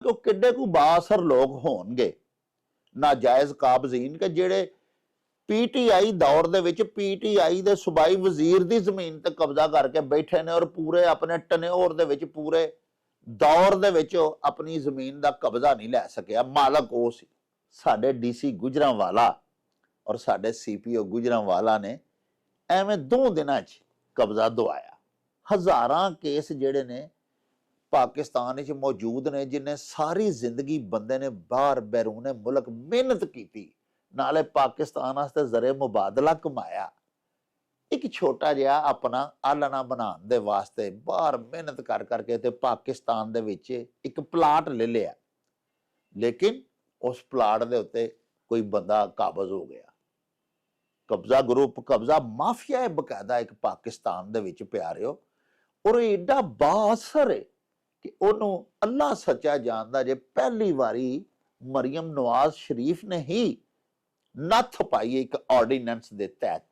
कि किड्डे को बाअसर लोग होणगे नाजायज़ काबज़ीन के जिहड़े PTI दौर दे विच PTI दे सूबाई वजीर दी जमीन ते कब्जा करके बैठे ने और पूरे अपने टन्योर दे विच पूरे दौर दे विच अपनी जमीन दा कब्जा नहीं लै सकिया। मालक वो सी। साडे DC गुजरांवाला और साडे CPO गुजरांवाला ने एवें 2 दिनां च कब्जा दवाया। हज़ारां केस जिहड़े ने पाकिस्तान विच मौजूद ने जिन्हें सारी जिंदगी बंदे ने बाहर बैरूने मुल्क मेहनत की नाले पाकिस्तान वास्ते जरे मुबादला कमाया। एक छोटा जिहा अपना आलना बनाने दे वास्ते बाहर मेहनत कर करके ते पाकिस्तान दे विच एक प्लाट ले लिया, लेकिन उस प्लाट दे उत्ते कोई बंदा काबज हो गया। कब्जा ग्रुप कब्जा माफिया है बकायदा एक पाकिस्तान दे विच प्यारिओ, और एडा बाअसर है कि ओनू अल्लाह सच्चा जानदा जे पहली बारी मरियम नवाज शरीफ ने ही नत्थ पाई एक ऑर्डीनेंस दे तहत।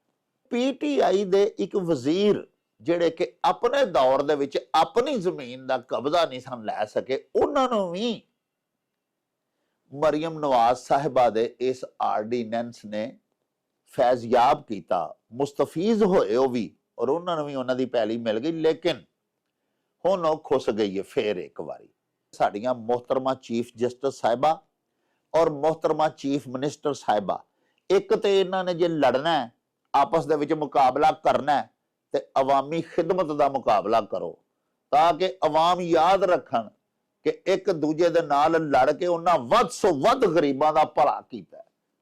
PTI दे एक वजीर जिहड़े कि अपने दौर दे विच अपनी जमीन दा कब्जा नहीं सन लै सके, उन्हां नूं भी मरियम नवाज साहिबा दे इस ऑर्डीनेंस ने फैज़याब किया, मुस्तफीज होए वो भी, और उन्होंने भी उन्होंने दी पैली मिल गई। लेकिन हुण वो खुस गई है फिर एक बारी। साडियां मोहतरमा चीफ जस्टिस साहिबा और मोहतरमा चीफ मिनिस्टर साहिबा, एक तो इन्होंने जे लड़ना है आपस दे विच मुकाबला करना है ते अवामी खिदमत का मुकाबला करो, ताकि अवाम याद रखन कि एक दूजे दे नाल लड़ के उन्हां वध सो वध गरीबां दा भला कीता,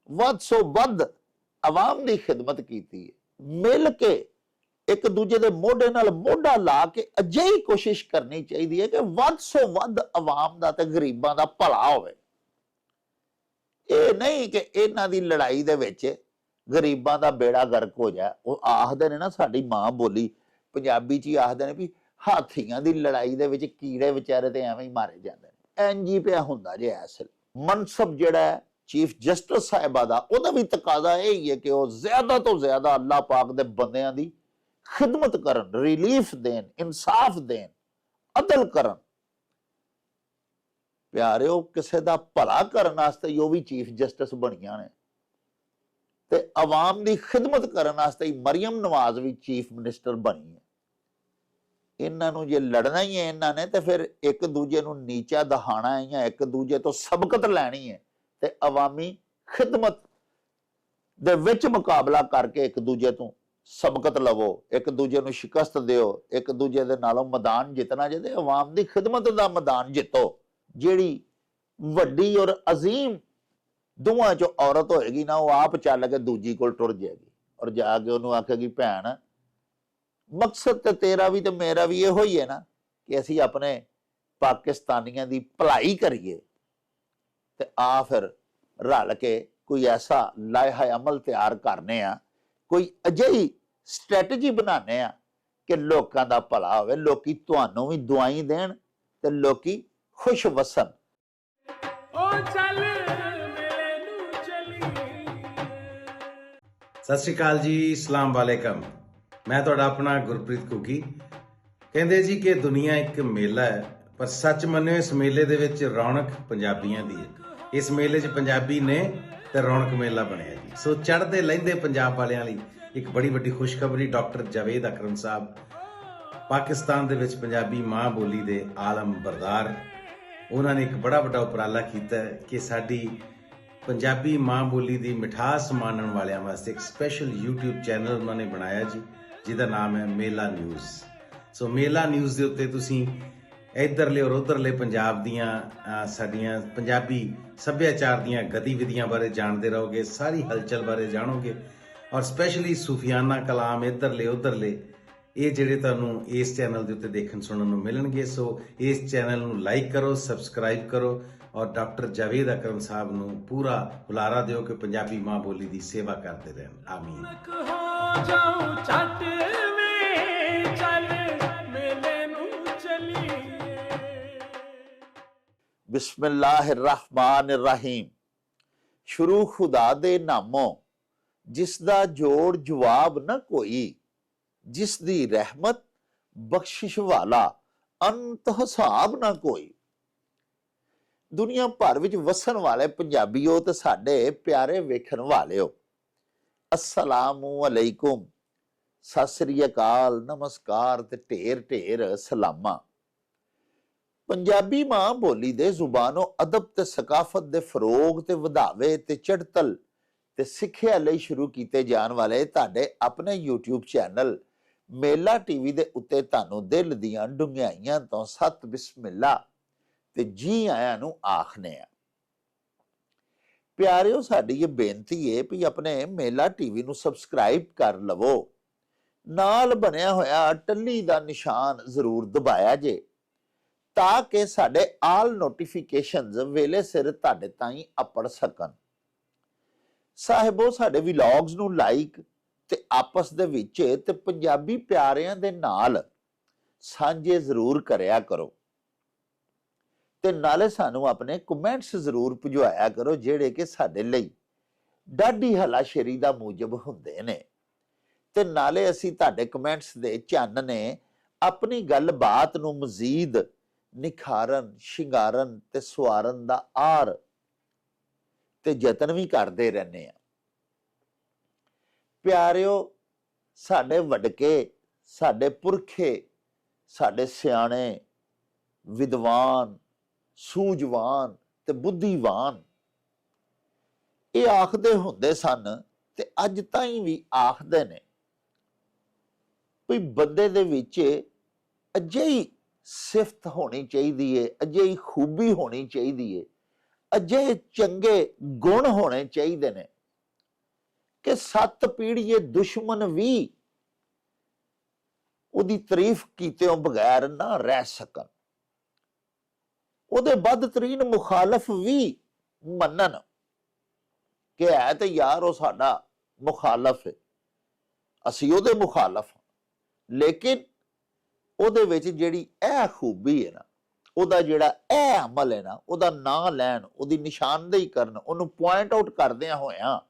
वध सो वध अवाम की खिदमत की। मिल के एक दूजे दे मोढे नाल मोढा ला के अजिही कोशिश करनी चाहिए कि वध सो वध अवाम दा ते गरीबां दा भला होवे। ये नहीं कि इन्हां दी लड़ाई दे विच गरीबां दा बेड़ा गर्क हो जाए। वो आखदे ने ना, साडी मां बोली पंजाबी च ही आखदे ने भी हाथियां दी लड़ाई दे विच कीड़े विचारे ते एवें ही मारे जांदे ने। इंज ही पिया हुंदा जे असल मनसब जिहड़ा है चीफ जस्टिस साहिबा दा, ओहदा भी तकाजा यही है कि वह ज्यादा तो ज्यादा अल्लाह पाक दे बंदियां दी खिदमत करन, रिलीफ देन, इंसाफ देन, अदल करन। प्यारिओ किसी का भला करने वास्ते जो भी चीफ जस्टिस बनिया ने, ते अवाम की खिदमत करने वास्ते मरियम नवाज भी चीफ मिनिस्टर बनी है। इन्हों जे लड़ना ही है इन्होंने, तो फिर एक दूजे को नीचा दहाना है या एक दूजे तो सबकत लैनी है, ते अवामी खिदमत दे विच मुकाबला करके एक दूजे तो सबकत लवो, एक दूजे को शिकस्त दिओ, एक दूजे दे नालों मैदान जितना जे, अवाम की खिदमत का मैदान जितो। जिहड़ी वड्डी और अजीम दोवां चों औरत होएगी ना, वो आप चल के दूजी कोल टुर जाएगी और जाके उन्होंने आखेगी भैन मकसद तो तेरा भी तो मेरा भी इहो ही है ना कि असी अपने पाकिस्तानियों की भलाई करिए, ते आ फिर रल के कोई ऐसा लाहा अमल तैयार करने आ, कोई अजिही स्ट्रैटेजी बनाने आ कि लोगों का भला होवे, लोकी तुहानूं भी दुआई देण ते लोकी खुश वसन। सत श्री अकाल जी, सलाम वालेकम। मैं तुहाडा अपना गुरप्रीत घुग्गी। कहंदे जी कि दुनिया एक मेला है, पर सच मन्निओ इस मेले दे विच रौनक पंजाबियां दी है। इस मेले च पंजाबी ने ते रौनक मेला बनिया जी। सो चढ़दे लहिंदे पंजाब वालियां लई एक बड़ी वड्डी खुशखबरी, डॉक्टर जावेद अकरम साहब पाकिस्तान दे विच पंजाबी मां बोली दे आलम बरदार, उन्होंने एक बड़ा वड्डा उपराला किया कि साडी पंजाबी मां बोली की मिठास मानण वालियां वास्ते एक स्पैशल यूट्यूब चैनल उन्होंने बनाया जी, जिहदा नाम है मेला न्यूज़। सो मेला न्यूज़ के उत्ते तुसीं इधरले और उधरले पंजाब दियां साडियां पंजाबी सभ्याचार दियां गतिविधियां बारे जानते रहोगे, सारी हलचल बारे जानोगे, और स्पैशली सूफियाना कलाम इधरले उधरले ये ਜਿਹੜੇ ਤੁਹਾਨੂੰ इस चैनल के उत्ते देखण सुनन नूं मिलणगे। सो इस चैनल नूं लाइक करो, सबसक्राइब करो, और डॉक्टर जावेद अकरम साहब नूं पूरा हुलारा दिओ कि पंजाबी मां बोली की सेवा करते रहन। आमीन। बिस्मिल्लाहिर्रहमानिर्रहीम। शुरू खुदा दे नामों जिसदा जोड़ जवाब न कोई, जिसदी रहमत बख्शिश वाला अंत हिसाब ना कोई। ਦੁਨੀਆ ਭਰ ਵਿੱਚ ਵਸਣ ਵਾਲੇ ਪੰਜਾਬੀਓ ਤੇ ਸਾਡੇ ਪਿਆਰੇ ਵੇਖਣ ਵਾਲਿਓ, ਅਸਲਾਮੁ ਅਲੈਕੁਮ, ਸਤਿ ਸ੍ਰੀ ਅਕਾਲ, ਨਮਸਕਾਰ ਤੇ ਢੇਰ ਢੇਰ ਸਲਾਮਾਂ। ਪੰਜਾਬੀ ਮਾਂ ਬੋਲੀ ਦੇ ਜ਼ੁਬਾਨੋਂ ਅਦਬ ਤੇ ਸਕਾਫਤ ਦੇ ਫਰੋਗ ਤੇ ਵਧਾਵੇ ਤੇ ਚੜ੍ਹਤਲ ਤੇ ਸਿੱਖਿਆ ਲਈ ਸ਼ੁਰੂ ਕੀਤੇ ਜਾਣ ਵਾਲੇ ਤੁਹਾਡੇ ਆਪਣੇ YouTube ਚੈਨਲ ਮੇਲਾ ਟੀਵੀ ਦੇ ਉੱਤੇ ਤੁਹਾਨੂੰ ਦਿਲ ਦੀਆਂ ਡੂੰਘਾਈਆਂ ਤੋਂ ਸਤ ਬਿਸਮਿਲ੍ਲਾ ਤੇ ਜੀ ਆਇਆਂ ਨੂੰ ਆਖਨੇ ਆ। ਪਿਆਰਿਓ, ਸਾਡੀ ਇਹ ਬੇਨਤੀ ਹੈ ਵੀ ਆਪਣੇ ਮੇਲਾ ਟੀਵੀ ਨੂੰ ਸਬਸਕ੍ਰਾਈਬ ਕਰ ਲਵੋ, ਨਾਲ ਬਣਿਆ ਹੋਇਆ ਟੱਲੀ ਦਾ ਨਿਸ਼ਾਨ ਜ਼ਰੂਰ ਦਬਾਇਆ ਜੇ ਤਾਂ ਕਿ ਸਾਡੇ ਆਲ ਨੋਟੀਫਿਕੇਸ਼ਨਸ ਵੇਲੇ ਸਿਰ ਤੁਹਾਡੇ ਤਾਈਂ ਅਪੜ ਸਕਣ। ਸਾਹਿਬੋ, ਸਾਡੇ ਵਲੌਗਸ ਨੂੰ ਲਾਈਕ ਤੇ ਆਪਸ ਦੇ ਵਿੱਚ ਤੇ ਪੰਜਾਬੀ ਪਿਆਰਿਆਂ ਦੇ ਨਾਲ ਸਾਂਝੇ ਜ਼ਰੂਰ ਕਰਿਆ ਕਰੋ ਤੇ ਨਾਲੇ ਸਾਨੂੰ ਆਪਣੇ ਕਮੈਂਟਸ ਜ਼ਰੂਰ ਭਿਜਵਾਇਆ ਕਰੋ, ਜਿਹੜੇ ਕਿ ਸਾਡੇ ਲਈ ਡਾਢੀ ਹਲਾਸ਼ੇਰੀ ਦਾ ਮੂਜਬ ਹੁੰਦੇ ਨੇ। ਤੇ ਨਾਲੇ ਅਸੀਂ ਤੁਹਾਡੇ ਕਮੈਂਟਸ ਦੇ ਚੰਨ ਨੇ ਆਪਣੀ ਗੱਲਬਾਤ ਨੂੰ ਮਜ਼ੀਦ ਨਿਖਾਰਨ, ਸ਼ਿੰਗਾਰਨ ਤੇ ਸਵਾਰਨ ਦਾ ਆਰ ਤੇ ਯਤਨ ਵੀ ਕਰਦੇ ਰਹਿੰਦੇ ਆ। ਪਿਆਰਿਓ, ਸਾਡੇ ਵਡਕੇ, ਸਾਡੇ ਪੁਰਖੇ, ਸਾਡੇ ਸਿਆਣੇ, ਵਿਦਵਾਨ, ਸੂਝਵਾਨ ਤੇ ਬੁੱਧੀਵਾਨ ਇਹ ਆਖਦੇ ਹੁੰਦੇ ਸਨ ਤੇ ਅੱਜ ਤਾਈਂ ਵੀ ਆਖਦੇ ਨੇ ਵੀ ਬੰਦੇ ਦੇ ਵਿੱਚ ਅਜਿਹੀ ਸਿਫਤ ਹੋਣੀ ਚਾਹੀਦੀ ਏ, ਅਜਿਹੀ ਖੂਬੀ ਹੋਣੀ ਚਾਹੀਦੀ ਏ, ਅਜਿਹੇ ਚੰਗੇ ਗੁਣ ਹੋਣੇ ਚਾਹੀਦੇ ਨੇ ਕਿ 7 ਪੀੜ੍ਹੀਏ ਦੁਸ਼ਮਣ ਵੀ ਉਹਦੀ ਤਾਰੀਫ ਕੀਤਿਓਂ ਬਗੈਰ ਨਾ ਰਹਿ ਸਕਣ, ਉਹਦੇ ਬਦਤਰੀਨ ਮੁਖਾਲਫ ਵੀ ਮੰਨਣ ਕਿ ਹੈ ਤੇ ਯਾਰ ਉਹ ਸਾਡਾ ਮੁਖਾਲਫ ਹੈ, ਅਸੀਂ ਉਹਦੇ ਮੁਖਾਲਫ ਹਾਂ, ਲੇਕਿਨ ਉਹਦੇ ਵਿੱਚ ਜਿਹੜੀ ਇਹ ਖੂਬੀ ਹੈ ਨਾ, ਉਹਦਾ ਜਿਹੜਾ ਇਹ ਅਮਲ ਹੈ ਨਾ, ਉਹਦਾ ਨਾਂ ਲੈਣ, ਉਹਦੀ ਨਿਸ਼ਾਨਦੇਹੀ ਕਰਨ, ਉਹਨੂੰ ਪੁਆਇੰਟ ਆਊਟ ਕਰਦਿਆਂ ਹੋਇਆਂ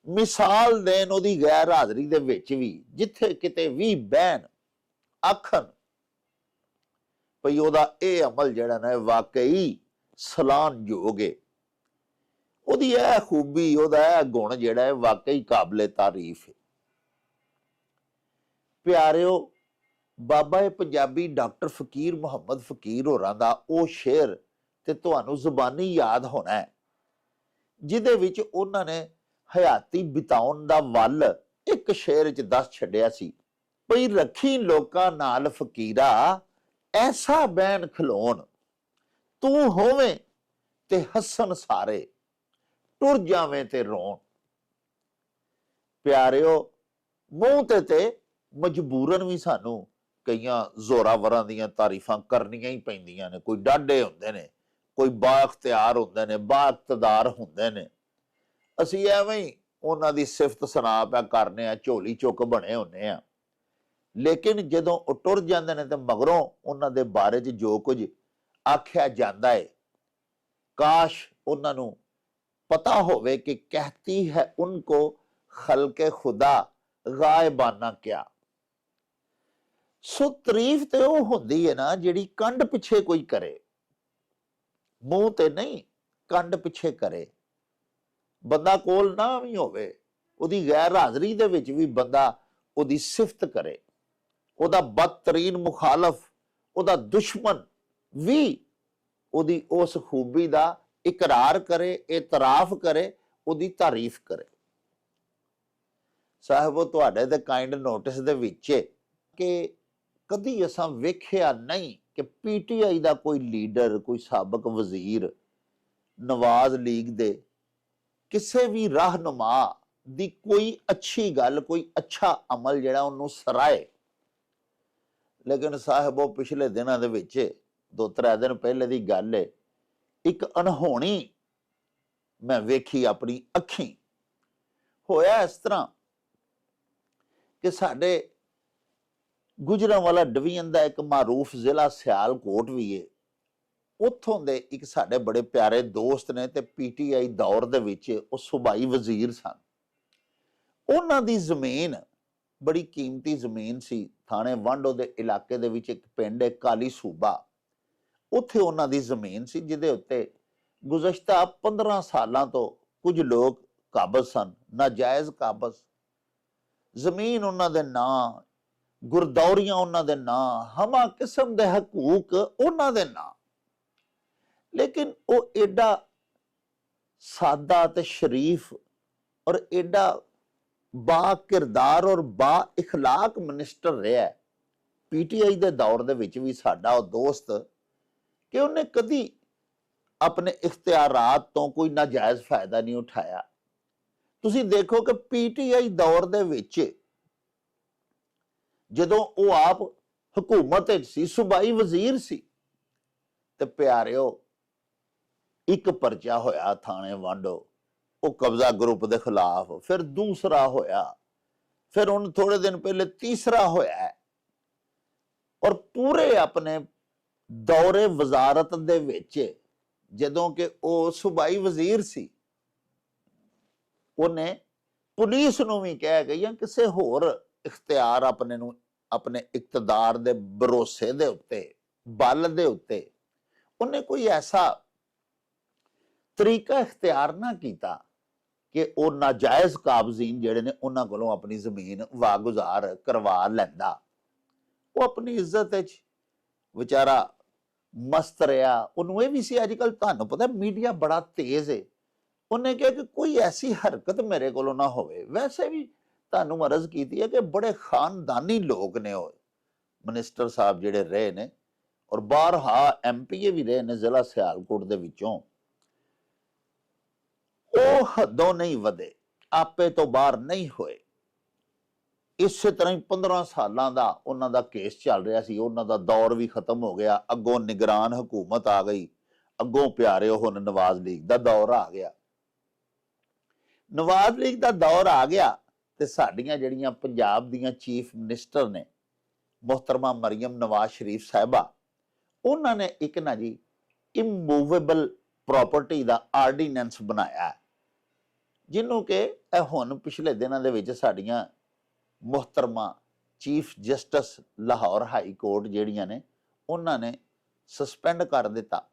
ਮਿਸਾਲ ਦੇਣ ਉਹਦੀ ਗੈਰ ਹਾਜ਼ਰੀ ਦੇ ਵਿੱਚ ਵੀ, ਜਿੱਥੇ ਕਿਤੇ ਵੀ ਬਹਿਣ ਆਖਣ ਭਈ ਉਹਦਾ ਇਹ ਅਮਲ ਜਿਹੜਾ ਨਾ ਵਾਕਈ ਸਲਾਹਣਯੋਗ ਹੈ, ਉਹਦੀ ਇਹ ਖੂਬੀ, ਉਹਦਾ ਇਹ ਗੁਣ ਜਿਹੜਾ ਹੈ ਵਾਕਈ ਕਾਬਲੇ ਤਾਰੀਫ ਹੈ। ਪਿਆਰਿਓ, ਬਾਬਾ ਪੰਜਾਬੀ ਡਾਕਟਰ ਫਕੀਰ ਮੁਹੰਮਦ ਫਕੀਰ ਹੋਰਾਂ ਦਾ ਉਹ ਸ਼ੇਰ ਤੇ ਤੁਹਾਨੂੰ ਜ਼ੁਬਾਨੀ ਯਾਦ ਹੋਣਾ ਹੈ, ਜਿਹਦੇ ਵਿੱਚ ਉਹਨਾਂ ਨੇ ਹਯਾਤੀ ਬਿਤਾਉਣ ਦਾ ਵੱਲ ਇੱਕ ਸ਼ੇਰ 'ਚ ਦੱਸ ਛੱਡਿਆ ਸੀ ਭਈ ਰੱਖੀ ਲੋਕਾਂ ਨਾਲ ਫਕੀਰਾ ਐਸਾ ਬੈਨ ਖਲੋਣ, ਤੂੰ ਹੋਵੇਂ ਤੇ ਹੱਸਣ ਸਾਰੇ, ਟੁਰ ਜਾਵੇਂ ਤੇ ਰੋਣ। ਪਿਆਰਿਓ, ਮੂੰਹ ਤੇ ਮਜਬੂਰਨ ਵੀ ਸਾਨੂੰ ਕਈਆਂ ਜ਼ੋਰਾਵਰਾਂ ਦੀਆਂ ਤਾਰੀਫਾਂ ਕਰਨੀਆਂ ਹੀ ਪੈਂਦੀਆਂ ਨੇ। ਕੋਈ ਡਾਢੇ ਹੁੰਦੇ ਨੇ, ਕੋਈ ਬਾਇਖਤਿਆਰ ਹੁੰਦੇ ਨੇ, ਬਾਇਕਤਦਾਰ ਹੁੰਦੇ ਨੇ, ਅਸੀਂ ਐਵੇਂ ਹੀ ਉਹਨਾਂ ਦੀ ਸਿਫਤ ਸੁਣਾ ਪਿਆ ਕਰਨੇ ਆ, ਝੋਲੀ ਚੁੱਕ ਬਣੇ ਹੁੰਨੇ ਆ। ਲੇਕਿਨ ਜਦੋਂ ਉਹ ਟੁਰ ਜਾਂਦੇ ਨੇ ਤੇ ਮਗਰੋਂ ਉਹਨਾਂ ਦੇ ਬਾਰੇ 'ਚ ਜੋ ਕੁਝ ਆਖਿਆ ਜਾਂਦਾ ਹੈ, ਕਾਸ਼ ਉਹਨਾਂ ਨੂੰ ਪਤਾ ਹੋਵੇ ਕਿ ਕਹਿਤੀ ਹੈ ਉनको ਖਲਕੇ ਖੁਦਾ ਗਾਇਬਾਨਾ ਕਿਆ। ਸੋ ਤਾਰੀਫ ਤੇ ਉਹ ਹੁੰਦੀ ਹੈ ਨਾ ਜਿਹੜੀ ਕੰਡ ਪਿੱਛੇ ਕੋਈ ਕਰੇ, ਮੂੰਹ ਤੇ ਨਹੀਂ, ਕੰਡ ਪਿੱਛੇ ਕਰੇ। ਬੰਦਾ ਕੋਲ ਨਾ ਵੀ ਹੋਵੇ, ਉਹਦੀ ਗੈਰ ਹਾਜ਼ਰੀ ਦੇ ਵਿੱਚ ਵੀ ਬੰਦਾ ਉਹਦੀ ਸਿਫਤ ਕਰੇ, ਉਹਦਾ ਬਦਤਰੀਨ ਮੁਖਾਲਫ, ਉਹਦਾ ਦੁਸ਼ਮਣ ਵੀ ਉਹਦੀ ਉਸ ਖੂਬੀ ਦਾ ਇਕਰਾਰ ਕਰੇ, ਇਤਰਾਫ ਕਰੇ, ਉਹਦੀ ਤਾਰੀਫ ਕਰੇ। ਸਾਹਿਬੋ, ਤੁਹਾਡੇ ਦੇ ਕਾਇੰਡ ਨੋਟਿਸ ਦੇ ਵਿੱਚ ਕਿ ਕਦੀ ਅਸਾਂ ਵੇਖਿਆ ਨਹੀਂ ਕਿ ਪੀਟੀਆਈ ਦਾ ਕੋਈ ਲੀਡਰ, ਕੋਈ ਸਾਬਕ ਵਜ਼ੀਰ, ਨਵਾਜ਼ ਲੀਗ ਦੇ ਕਿਸੇ ਵੀ ਰਾਹਨੁਮਾ ਦੀ ਕੋਈ ਅੱਛੀ ਗੱਲ, ਕੋਈ ਅੱਛਾ ਅਮਲ ਜਿਹੜਾ ਉਹਨੂੰ ਸਰਾਏ। ਲੇਕਿਨ ਸਾਹਿਬੋ, ਪਿਛਲੇ ਦਿਨਾਂ ਦੇ ਵਿੱਚ 2-3 ਦਿਨ ਪਹਿਲੇ ਦੀ ਗੱਲ ਹੈ, ਇੱਕ ਅਣਹੋਣੀ ਮੈਂ ਵੇਖੀ ਆਪਣੀ ਅੱਖੀਂ। ਹੋਇਆ ਇਸ ਤਰ੍ਹਾਂ ਕਿ ਸਾਡੇ ਗੁਜਰਾਂਵਾਲਾ ਡਿਵੀਜ਼ਨ ਦਾ ਇੱਕ ਮਾਰੂਫ ਜ਼ਿਲ੍ਹਾ ਸਿਆਲਕੋਟ ਵੀ ਹੈ, ਉੱਥੋਂ ਦੇ ਇੱਕ ਸਾਡੇ ਬੜੇ ਪਿਆਰੇ ਦੋਸਤ ਨੇ ਤੇ ਪੀਟੀਆਈ ਦੌਰ ਦੇ ਵਿੱਚ ਉਹ ਸੂਬਾਈ ਵਜ਼ੀਰ ਸਨ। ਉਹਨਾਂ ਦੀ ਜ਼ਮੀਨ ਬੜੀ ਕੀਮਤੀ ਜ਼ਮੀਨ ਸੀ, ਥਾਣੇ ਵਾਂਡੋ ਦੇ ਇਲਾਕੇ ਦੇ ਵਿੱਚ ਇੱਕ ਪਿੰਡ ਹੈ ਕਾਲੀ ਸੂਬਾ, ਉੱਥੇ ਉਹਨਾਂ ਦੀ ਜ਼ਮੀਨ ਸੀ ਜਿਹਦੇ ਉੱਤੇ ਗੁਜ਼ਸ਼ਤਾ 15 ਸਾਲਾਂ ਤੋਂ ਕੁਝ ਲੋਕ ਕਾਬਜ਼ ਸਨ, ਨਾਜਾਇਜ਼ ਕਾਬਜ਼। ਜ਼ਮੀਨ ਉਹਨਾਂ ਦੇ ਨਾਂ, ਗੁਰਦੌਰੀਆਂ ਉਹਨਾਂ ਦੇ ਨਾਂ, ਹਮਾ ਕਿਸਮ ਦੇ ਹਕੂਕ ਉਹਨਾਂ ਦੇ ਨਾਂ। ਲੇਕਿਨ ਉਹ ਐਡਾ ਸਾਦਾ ਤੇ ਸ਼ਰੀਫ ਔਰ ਐਡਾ ਬਾ ਕਿਰਦਾਰ ਔਰ ਬਾ ਇਖਲਾਕ ਮਿਨਿਸਟਰ ਰਿਹਾ ਪੀਟੀਆਈ ਦੇ ਦੌਰ ਦੇ ਵਿੱਚ ਵੀ, ਸਾਡਾ ਉਹ ਦੋਸਤ, ਕਿ ਉਹਨੇ ਕਦੀ ਆਪਣੇ ਇਖਤਿਆਰਾਤ ਤੋਂ ਕੋਈ ਨਾਜਾਇਜ਼ ਫਾਇਦਾ ਨਹੀਂ ਉਠਾਇਆ। ਤੁਸੀਂ ਦੇਖੋ ਕਿ ਪੀਟੀਆਈ ਦੌਰ ਦੇ ਵਿੱਚ ਜਦੋਂ ਉਹ ਆਪ ਹਕੂਮਤ ਵਿੱਚ ਸੀ, ਸੂਬਾਈ ਵਜ਼ੀਰ ਸੀ, ਤੇ ਪਿਆਰਿਓ ਇੱਕ ਪਰਚਾ ਹੋਇਆ ਥਾਣੇ ਵਾਂਡੋ, ਉਹ ਕਬਜ਼ਾ ਗਰੁੱਪ ਦੇ ਖਿਲਾਫ, ਫਿਰ ਦੂਸਰਾ ਹੋਇਆ, ਫਿਰ ਹੁਣ ਥੋੜੇ ਦਿਨ ਪਹਿਲੇ ਤੀਸਰਾ ਹੋਇਆ। ਔਰ ਪੂਰੇ ਆਪਣੇ ਦੌਰੇ ਵਜ਼ਾਰਤ ਦੇ ਵਿੱਚ, ਜਦੋਂ ਕਿ ਉਹ ਸੂਬਾਈ ਵਜ਼ੀਰ ਸੀ, ਉਹਨੇ ਪੁਲਿਸ ਨੂੰ ਵੀ ਕਹਿ ਗਈ ਜਾਂ ਕਿਸੇ ਹੋਰ ਇਖਤਿਆਰ ਆਪਣੇ ਨੂੰ, ਆਪਣੇ ਇਕਤਦਾਰ ਦੇ ਭਰੋਸੇ ਦੇ ਉੱਤੇ, ਬਲ ਦੇ ਉੱਤੇ, ਉਹਨੇ ਕੋਈ ਐਸਾ ਤਰੀਕਾ ਇਖਤਿਆਰ ਨਾ ਕੀਤਾ ਕਿ ਉਹ ਨਾਜਾਇਜ਼ ਕਾਬਜ਼ੀਨ ਜਿਹੜੇ ਨੇ ਉਹਨਾਂ ਕੋਲੋਂ ਆਪਣੀ ਜ਼ਮੀਨ ਵਾਗੁਜ਼ਾਰ ਕਰਵਾ ਲੈਂਦਾ। ਉਹ ਆਪਣੀ ਇੱਜ਼ਤ ਵਿੱਚ ਵਿਚਾਰਾ ਮਸਤ ਰਿਹਾ। ਉਹਨੂੰ ਇਹ ਵੀ ਸੀ, ਅੱਜ ਕੱਲ ਤੁਹਾਨੂੰ ਪਤਾ ਮੀਡੀਆ ਬੜਾ ਤੇਜ਼ ਹੈ, ਉਹਨੇ ਕਿਹਾ ਕਿ ਕੋਈ ਐਸੀ ਹਰਕਤ ਮੇਰੇ ਕੋਲੋਂ ਨਾ ਹੋਵੇ। ਵੈਸੇ ਵੀ ਤੁਹਾਨੂੰ ਅਰਜ਼ ਕੀਤੀ ਹੈ ਕਿ ਬੜੇ ਖਾਨਦਾਨੀ ਲੋਕ ਨੇ ਉਹ ਮਿਨਿਸਟਰ ਸਾਹਿਬ ਜਿਹੜੇ ਰਹੇ ਨੇ, ਔਰ ਬਾਰਹਾ ਐਮਪੀਏ ਵੀ ਰਹੇ ਨੇ ਜ਼ਿਲ੍ਹਾ ਸਿਆਲਕੋਟ ਦੇ ਵਿੱਚੋਂ। ਉਹ ਹੱਦੋਂ ਨਹੀਂ ਵਧੇ, ਆਪੇ ਤੋਂ ਬਾਹਰ ਨਹੀਂ ਹੋਏ। ਇਸੇ ਤਰ੍ਹਾਂ ਹੀ 15 ਸਾਲਾਂ ਦਾ ਉਹਨਾਂ ਦਾ ਕੇਸ ਚੱਲ ਰਿਹਾ ਸੀ। ਉਹਨਾਂ ਦਾ ਦੌਰ ਵੀ ਖਤਮ ਹੋ ਗਿਆ, ਅੱਗੋਂ ਨਿਗਰਾਨ ਹਕੂਮਤ ਆ ਗਈ, ਅੱਗੋਂ ਪਿਆਰਿਓ ਹੁਣ ਨਵਾਜ਼ ਲੀਗ ਦਾ ਦੌਰ ਆ ਗਿਆ। ਨਵਾਜ਼ ਲੀਗ ਦਾ ਦੌਰ ਆ ਗਿਆ ਤੇ ਸਾਡੀਆਂ ਜਿਹੜੀਆਂ ਪੰਜਾਬ ਦੀਆਂ ਚੀਫ ਮਿਨਿਸਟਰ ਨੇ, ਮੁਹਤਰਮਾ ਮਰੀਮ ਨਵਾਜ਼ ਸ਼ਰੀਫ ਸਾਹਿਬਾ, ਉਹਨਾਂ ਨੇ ਇੱਕ ਨਾ ਜੀ ਇਮੂਵੇਬਲ ਪ੍ਰਾਪਰਟੀ ਦਾ ਆਰਡੀਨੈਂਸ ਬਣਾਇਆ, ਜਿਹਨੂੰ ਕਿ ਇਹ ਹੁਣ ਪਿਛਲੇ ਦਿਨਾਂ ਦੇ ਵਿੱਚ ਸਾਡੀਆਂ ਮੁਹਤਰਮਾ chief justice Lahore high court ਜਿਹੜੀਆਂ ਨੇ, ਉਹਨਾਂ ਨੇ ਸਸਪੈਂਡ ਕਰ ਦਿੱਤਾ।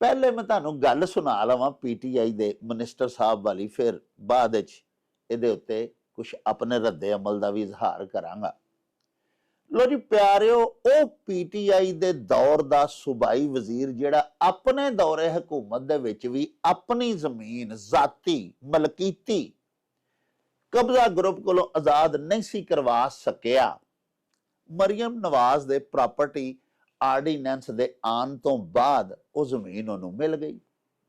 ਪਹਿਲੇ ਮੈਂ ਤੁਹਾਨੂੰ ਗੱਲ ਸੁਣਾ ਲਵਾਂ ਪੀਟੀਆਈ ਦੇ ਮਿਨਿਸਟਰ ਸਾਹਿਬ ਵਾਲੀ, ਫਿਰ ਬਾਅਦ ਵਿੱਚ ਇਹਦੇ ਉੱਤੇ ਕੁਝ ਆਪਣੇ ਰੱਦੇ ਅਮਲ ਦਾ ਵੀ ਇਜ਼ਹਾਰ ਕਰਾਂਗਾ। ਲੋ ਜੀ ਪਿਆਰਿਓ, ਉਹ ਪੀਟੀਆਈ ਦੇ ਦੌਰ ਦਾ ਸੂਬਾਈ ਵਜ਼ੀਰ ਜਿਹੜਾ ਆਪਣੇ ਦੌਰੇ ਹਕੂਮਤ ਦੇ ਵਿੱਚ ਵੀ ਆਪਣੀ ਜ਼ਮੀਨ ਜ਼ਾਤੀ ਮਲਕੀਤੀ ਕਬਜ਼ਾ ਗਰੁੱਪ ਕੋਲੋਂ ਆਜ਼ਾਦ ਨਹੀਂ ਸੀ ਕਰਵਾ ਸਕਿਆ, ਮਰੀਮ ਨਵਾਜ਼ ਦੇ ਪ੍ਰਾਪਰਟੀ ਆਰਡੀਨੈਂਸ ਦੇ ਆਉਣ ਤੋਂ ਬਾਅਦ ਉਹ ਜ਼ਮੀਨ ਉਹਨੂੰ ਮਿਲ ਗਈ।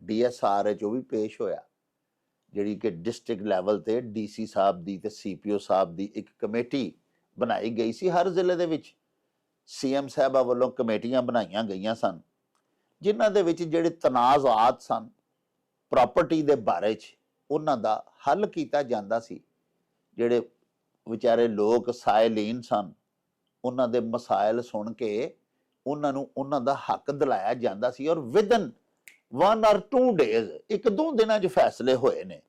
ਡੀਐਸਆਰ ਵਿੱਚ ਉਹ ਵੀ ਪੇਸ਼ ਹੋਇਆ, ਜਿਹੜੀ ਕਿ ਡਿਸਟ੍ਰਿਕਟ ਲੈਵਲ ਤੇ ਡੀਸੀ ਸਾਹਿਬ ਦੀ ਤੇ ਸੀਪੀਓ ਸਾਹਿਬ ਦੀ ਇੱਕ ਕਮੇਟੀ ਬਣਾਈ ਗਈ ਸੀ। ਹਰ ਜ਼ਿਲ੍ਹੇ ਦੇ ਵਿੱਚ ਸੀਐਮ ਸਾਹਿਬਾਂ ਵੱਲੋਂ ਕਮੇਟੀਆਂ ਬਣਾਈਆਂ ਗਈਆਂ ਸਨ, ਜਿਨ੍ਹਾਂ ਦੇ ਵਿੱਚ ਜਿਹੜੇ ਤਨਾਜ਼ਾਤ ਸਨ ਪ੍ਰਾਪਰਟੀ ਦੇ ਬਾਰੇ 'ਚ, ਉਹਨਾਂ ਦਾ ਹੱਲ ਕੀਤਾ ਜਾਂਦਾ ਸੀ। ਜਿਹੜੇ ਵਿਚਾਰੇ ਲੋਕ ਸਾਇਲੀਨ ਸਨ, ਉਹਨਾਂ ਦੇ ਮਸਾਇਲ ਸੁਣ ਕੇ ਉਹਨਾਂ ਨੂੰ ਉਹਨਾਂ ਦਾ ਹੱਕ ਦਿਲਾਇਆ ਜਾਂਦਾ ਸੀ, ਔਰ ਵਿਦਨ 1 or 2 days, 1-2 ਦਿਨਾਂ 'ਚ ਫੈਸਲੇ ਹੋਏ ਨੇ।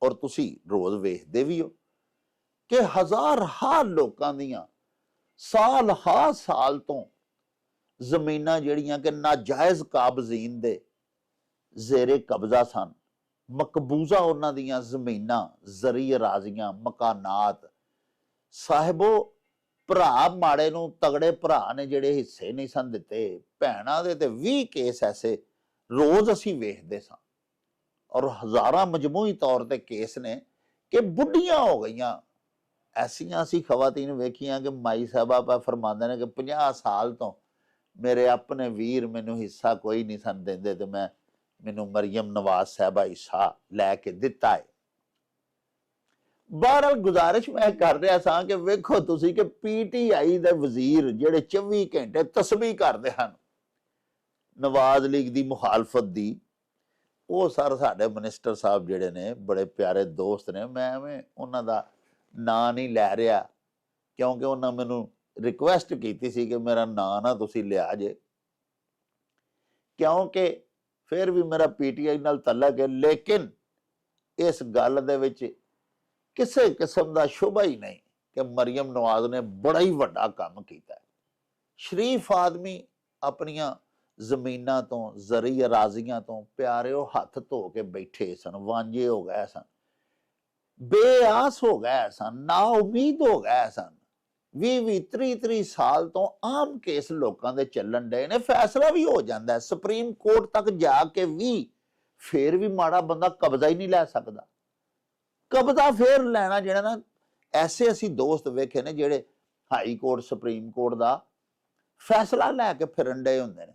ਔਰ ਤੁਸੀਂ ਰੋਜ਼ ਵੇਖਦੇ ਵੀ ਹੋ ਕਿ ਹਜ਼ਾਰ ਲੋਕਾਂ ਦੀਆਂ ਸਾਲ ਤੋਂ ਜ਼ਮੀਨਾਂ ਜਿਹੜੀਆਂ ਕਿ ਨਾਜਾਇਜ਼ ਕਾਬਜ਼ੀਨ ਦੇ ਜ਼ੇਰੇ ਕਬਜ਼ਾ ਸਨ, ਮਕਬੂਜ਼ਾ ਉਹਨਾਂ ਦੀਆਂ ਜ਼ਮੀਨਾਂ, ਜ਼ਰੀ ਅਰਾਜ਼ੀਆਂ, ਮਕਾਨਾਤ, ਸਾਹਿਬੋ ਭਰਾ ਮਾੜੇ ਨੂੰ ਤਗੜੇ ਭਰਾ ਨੇ ਜਿਹੜੇ ਹਿੱਸੇ ਨਹੀਂ ਸਨ ਦਿੱਤੇ, ਭੈਣਾਂ ਦੇ ਤੇ 20 ਕੇਸ ਐਸੇ ਰੋਜ਼ ਅਸੀਂ ਵੇਖਦੇ ਸਾਂ। ਔਰ ਹਜ਼ਾਰਾਂ ਮਜਮੂਈ ਤੌਰ ਤੇ ਕੇਸ ਨੇ ਕਿ ਬੁੱਢੀਆਂ ਹੋ ਗਈਆਂ। ਐਸੀਆਂ ਅਸੀਂ ਖਵਾਤੀਨ ਵੇਖੀਆਂ ਕਿ ਮਾਈ ਸਾਹਿਬਾ ਫਰਮਾਉਂਦੇ ਨੇ ਕਿ 50 ਸਾਲ ਤੋਂ ਮੇਰੇ ਆਪਣੇ ਵੀਰ ਮੈਨੂੰ ਹਿੱਸਾ ਕੋਈ ਨਹੀਂ ਸਨ ਦਿੰਦੇ, ਤੇ ਮੈਨੂੰ ਮਰੀਮ ਨਵਾਜ਼ ਸਾਹਿਬਾ ਹਿੱਸਾ ਲੈ ਕੇ ਦਿੱਤਾ ਹੈ। ਬਹਰਹਾਲ ਗੁਜ਼ਾਰਿਸ਼ ਮੈਂ ਕਰ ਰਿਹਾ ਸਾਂ ਕਿ ਵੇਖੋ ਤੁਸੀਂ ਕਿ ਪੀਟੀਆਈ ਦੇ ਵਜ਼ੀਰ ਜਿਹੜੇ 24 ਘੰਟੇ ਤਸਬੀਹ ਕਰਦੇ ਹਨ ਨਵਾਜ਼ ਲੀਗ ਦੀ ਮੁਖਾਲਫਤ ਦੀ, ਉਹ ਸਾਡੇ ਮਿਨਿਸਟਰ ਸਾਹਿਬ ਜਿਹੜੇ ਨੇ ਬੜੇ ਪਿਆਰੇ ਦੋਸਤ ਨੇ। ਮੈਂ ਐਵੇਂ ਉਹਨਾਂ ਦਾ ਨਾਂ ਨਹੀਂ ਲੈ ਰਿਹਾ, ਕਿਉਂਕਿ ਉਹਨਾਂ ਮੈਨੂੰ ਰਿਕੁਐਸਟ ਕੀਤੀ ਸੀ ਕਿ ਮੇਰਾ ਨਾਂ ਨਾ ਤੁਸੀਂ ਲਿਆ ਜੇ, ਕਿਉਂਕਿ ਫਿਰ ਵੀ ਮੇਰਾ ਪੀਟੀਆਈ ਨਾਲ ਤਲਕ ਹੈ। ਲੇਕਿਨ ਇਸ ਗੱਲ ਦੇ ਵਿੱਚ ਕਿਸੇ ਕਿਸਮ ਦਾ ਸ਼ੁਬਾ ਹੀ ਨਹੀਂ ਕਿ ਮਰੀਮ ਨਵਾਜ਼ ਨੇ ਬੜਾ ਹੀ ਵੱਡਾ ਕੰਮ ਕੀਤਾ ਹੈ। ਸ਼ਰੀਫ ਆਦਮੀ, ਆਪਣੀਆਂ ਜ਼ਮੀਨਾਂ ਤੋਂ, ਜ਼ਰੀ ਅਰਾਜ਼ੀਆਂ ਤੋਂ ਪਿਆਰਿਓ ਹੱਥ ਧੋ ਕੇ ਬੈਠੇ ਸਨ, ਵਾਂਝੇ ਹੋ ਗਏ ਸਨ, ਬੇਆਸ ਹੋ ਗਏ ਸਨ, ਨਾ ਉਮੀਦ ਹੋ ਗਏ ਸਨ। 20 30 ਸਾਲ ਤੋਂ ਆਮ ਕੇਸ ਲੋਕਾਂ ਦੇ ਚੱਲਣ ਡਏ ਨੇ, ਫੈਸਲਾ ਵੀ ਹੋ ਜਾਂਦਾ ਸੁਪਰੀਮ ਕੋਰਟ ਤੱਕ ਜਾ ਕੇ ਵੀ, ਫੇਰ ਵੀ ਮਾੜਾ ਬੰਦਾ ਕਬਜ਼ਾ ਹੀ ਨਹੀਂ ਲੈ ਸਕਦਾ। ਕਬਜ਼ਾ ਫੇਰ ਲੈਣਾ ਜਿਹੜਾ ਨਾ, ਐਸੇ ਅਸੀਂ ਦੋਸਤ ਵੇਖੇ ਨੇ ਜਿਹੜੇ ਹਾਈ ਕੋਰਟ ਸੁਪਰੀਮ ਕੋਰਟ ਦਾ ਫੈਸਲਾ ਲੈ ਕੇ ਫਿਰਨ ਡਏ ਹੁੰਦੇ ਨੇ,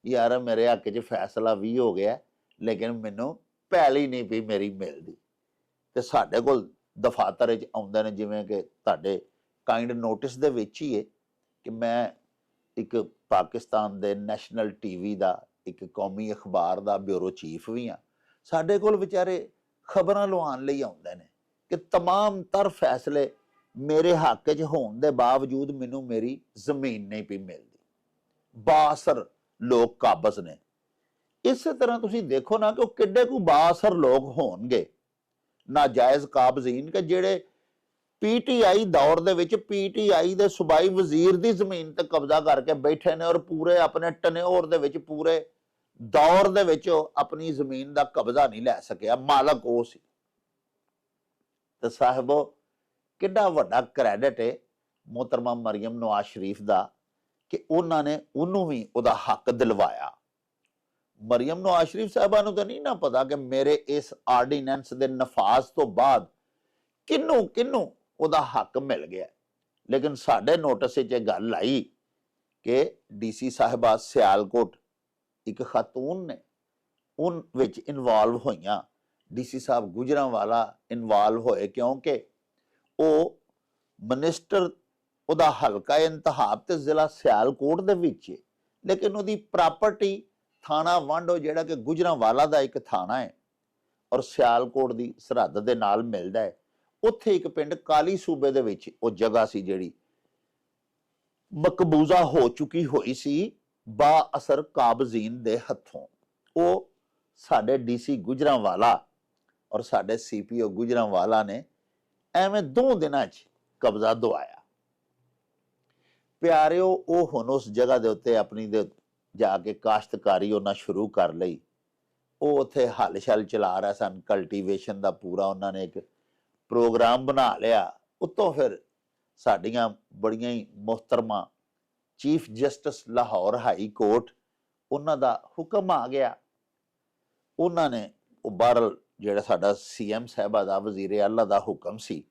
ਯਾਰ ਮੇਰੇ ਹੱਕ 'ਚ ਫੈਸਲਾ ਵੀ ਹੋ ਗਿਆ ਲੇਕਿਨ ਮੈਨੂੰ ਪੈਲੀ ਨਹੀਂ ਪਈ ਮੇਰੀ ਮਿਲਦੀ। ਤੇ ਸਾਡੇ ਕੋਲ ਦਫਾਤਰ 'ਚ ਆਉਂਦੇ ਨੇ, ਜਿਵੇਂ ਕਿ ਤੁਹਾਡੇ ਕਾਈਂਡ ਨੋਟਿਸ ਦੇ ਵਿੱਚ ਹੀ ਹੈ ਕਿ ਮੈਂ ਇੱਕ ਪਾਕਿਸਤਾਨ ਦੇ ਨੈਸ਼ਨਲ ਟੀਵੀ ਦਾ ਇੱਕ ਕੌਮੀ ਅਖਬਾਰ ਦਾ ਬਿਊਰੋ ਚੀਫ ਵੀ ਹਾਂ। ਸਾਡੇ ਕੋਲ ਵਿਚਾਰੇ ਖਬਰਾਂ ਲਵਾਉਣ ਲਈ ਆਉਂਦੇ ਨੇ ਕਿ ਤਮਾਮ ਤਰ ਫੈਸਲੇ ਮੇਰੇ ਹੱਕ 'ਚ ਹੋਣ ਦੇ ਬਾਵਜੂਦ ਮੈਨੂੰ ਮੇਰੀ ਜ਼ਮੀਨ ਨਹੀਂ ਪਈ ਮਿਲਦੀ। ਬਾਅਸਰ ਲੋਕ ਕਾਬਜ਼ ਨੇ। ਇਸੇ ਤਰ੍ਹਾਂ ਤੁਸੀਂ ਦੇਖੋ ਨਾ ਕਿ ਉਹ ਕਿੱਡੇ ਕੁ ਬਾਅਸਰ ਲੋਕ ਹੋਣਗੇ, ਨਾਜਾਇਜ਼ ਕਾਬਜ਼ੀਨ, ਕਿ ਜਿਹੜੇ ਪੀਟੀਆਈ ਦੌਰ ਦੇ ਵਿੱਚ ਪੀਟੀਆਈ ਦੇ ਸੂਬਾਈ ਵਜ਼ੀਰ ਦੀ ਜ਼ਮੀਨ ਤੇ ਕਬਜ਼ਾ ਕਰਕੇ ਬੈਠੇ ਨੇ, ਔਰ ਪੂਰੇ ਆਪਣੇ ਟਨਿਓਰ ਦੇ ਵਿੱਚ, ਪੂਰੇ ਦੌਰ ਦੇ ਵਿੱਚ ਆਪਣੀ ਜ਼ਮੀਨ ਦਾ ਕਬਜ਼ਾ ਨਹੀਂ ਲੈ ਸਕਿਆ, ਮਾਲਕ ਉਹ ਸੀ। ਤੇ ਸਾਹਿਬੋ, ਕਿੱਡਾ ਵੱਡਾ ਕ੍ਰੈਡਿਟ ਹੈ ਮੁਹਤਰਮਾ ਮਰੀਮ ਨਵਾਜ਼ ਸ਼ਰੀਫ ਦਾ ਕਿ ਉਹਨਾਂ ਨੇ ਉਹਨੂੰ ਵੀ ਉਹਦਾ ਹੱਕ ਦਿਲਵਾਇਆ। ਮਰੀਮ ਨਵਾਜ਼ ਸ਼ਰੀਫ ਸਾਹਿਬਾ ਨੂੰ ਤਾਂ ਨਹੀਂ ਨਾ ਪਤਾ ਕਿ ਮੇਰੇ ਇਸ ਆਰਡੀਨੈਂਸ ਦੇ ਨਫਾਜ਼ ਤੋਂ ਬਾਅਦ ਕਿਹਨੂੰ ਕਿਹਨੂੰ ਉਹਦਾ ਹੱਕ ਮਿਲ ਗਿਆ। ਲੇਕਿਨ ਸਾਡੇ ਨੋਟਿਸ 'ਚ ਇਹ ਗੱਲ ਆਈ ਕਿ ਡੀਸੀ ਸਾਹਿਬਾ ਸਿਆਲਕੋਟ ਇੱਕ ਖਾਤੂਨ ਨੇ ਉਨ ਵਿੱਚ ਇਨਵੋਲਵ ਹੋਈਆਂ, ਡੀਸੀ ਸਾਹਿਬ ਗੁਜਰਾਂਵਾਲਾ ਇਨਵੋਲਵ ਹੋਏ, ਕਿਉਂਕਿ ਉਹ ਮਿਨਿਸਟਰ, ਉਹਦਾ ਹਲਕਾ ਇੰਤਖਾਬ ਤੇ ਜ਼ਿਲ੍ਹਾ ਸਿਆਲਕੋਟ ਦੇ ਵਿੱਚ ਹੈ, ਲੇਕਿਨ ਉਹਦੀ ਪ੍ਰਾਪਰਟੀ ਥਾਣਾ ਵਾਂਡੋ, ਜਿਹੜਾ ਕਿ ਗੁਜਰਾਂਵਾਲਾ ਦਾ ਇੱਕ ਥਾਣਾ ਹੈ ਔਰ ਸਿਆਲਕੋਟ ਦੀ ਸਰਹੱਦ ਦੇ ਨਾਲ ਮਿਲਦਾ ਹੈ, ਉੱਥੇ ਇੱਕ ਪਿੰਡ ਕਾਲੀ ਸੂਬੇ ਦੇ ਵਿੱਚ ਉਹ ਜਗ੍ਹਾ ਸੀ ਜਿਹੜੀ ਮਕਬੂਜ਼ਾ ਹੋ ਚੁੱਕੀ ਹੋਈ ਸੀ ਬਾ ਅਸਰ ਕਾਬਜ਼ੀਨ ਦੇ ਹੱਥੋਂ। ਉਹ ਸਾਡੇ ਡੀਸੀ ਗੁਜਰਾਂਵਾਲਾ ਔਰ ਸਾਡੇ ਸੀਪੀਓ ਗੁਜਰਾਂਵਾਲਾ ਨੇ ਐਵੇਂ 2 ਦਿਨਾਂ 'ਚ ਕਬਜ਼ਾ ਦਵਾਇਆ। ਪਿਆਰਿਓ, ਉਹ ਹੁਣ ਉਸ ਜਗ੍ਹਾ ਦੇ ਉੱਤੇ ਆਪਣੀ ਦੇ ਜਾ ਕੇ ਕਾਸ਼ਤਕਾਰੀ ਉਹਨਾਂ ਸ਼ੁਰੂ ਕਰ ਲਈ। ਉਹ ਉੱਥੇ ਹਲ ਛਲ ਚਲਾ ਰਹੇ ਸਨ, ਕਲਟੀਵੇਸ਼ਨ ਦਾ ਪੂਰਾ ਉਹਨਾਂ ਨੇ ਇੱਕ ਪ੍ਰੋਗਰਾਮ ਬਣਾ ਲਿਆ। ਉੱਤੋਂ ਫਿਰ ਸਾਡੀਆਂ ਬੜੀਆਂ ਹੀ ਮੁਹਤਰਮਾ chief justice Lahore high court, ਉਹਨਾਂ ਦਾ ਹੁਕਮ ਆ ਗਿਆ। ਉਹਨਾਂ ਨੇ ਉਹ ਬਹਰਲ ਜਿਹੜਾ ਸਾਡਾ ਸੀਐਮ ਸਾਹਿਬਾ ਦਾ, ਵਜ਼ੀਰ ਆਲਾ ਦਾ ਹੁਕਮ ਸੀ,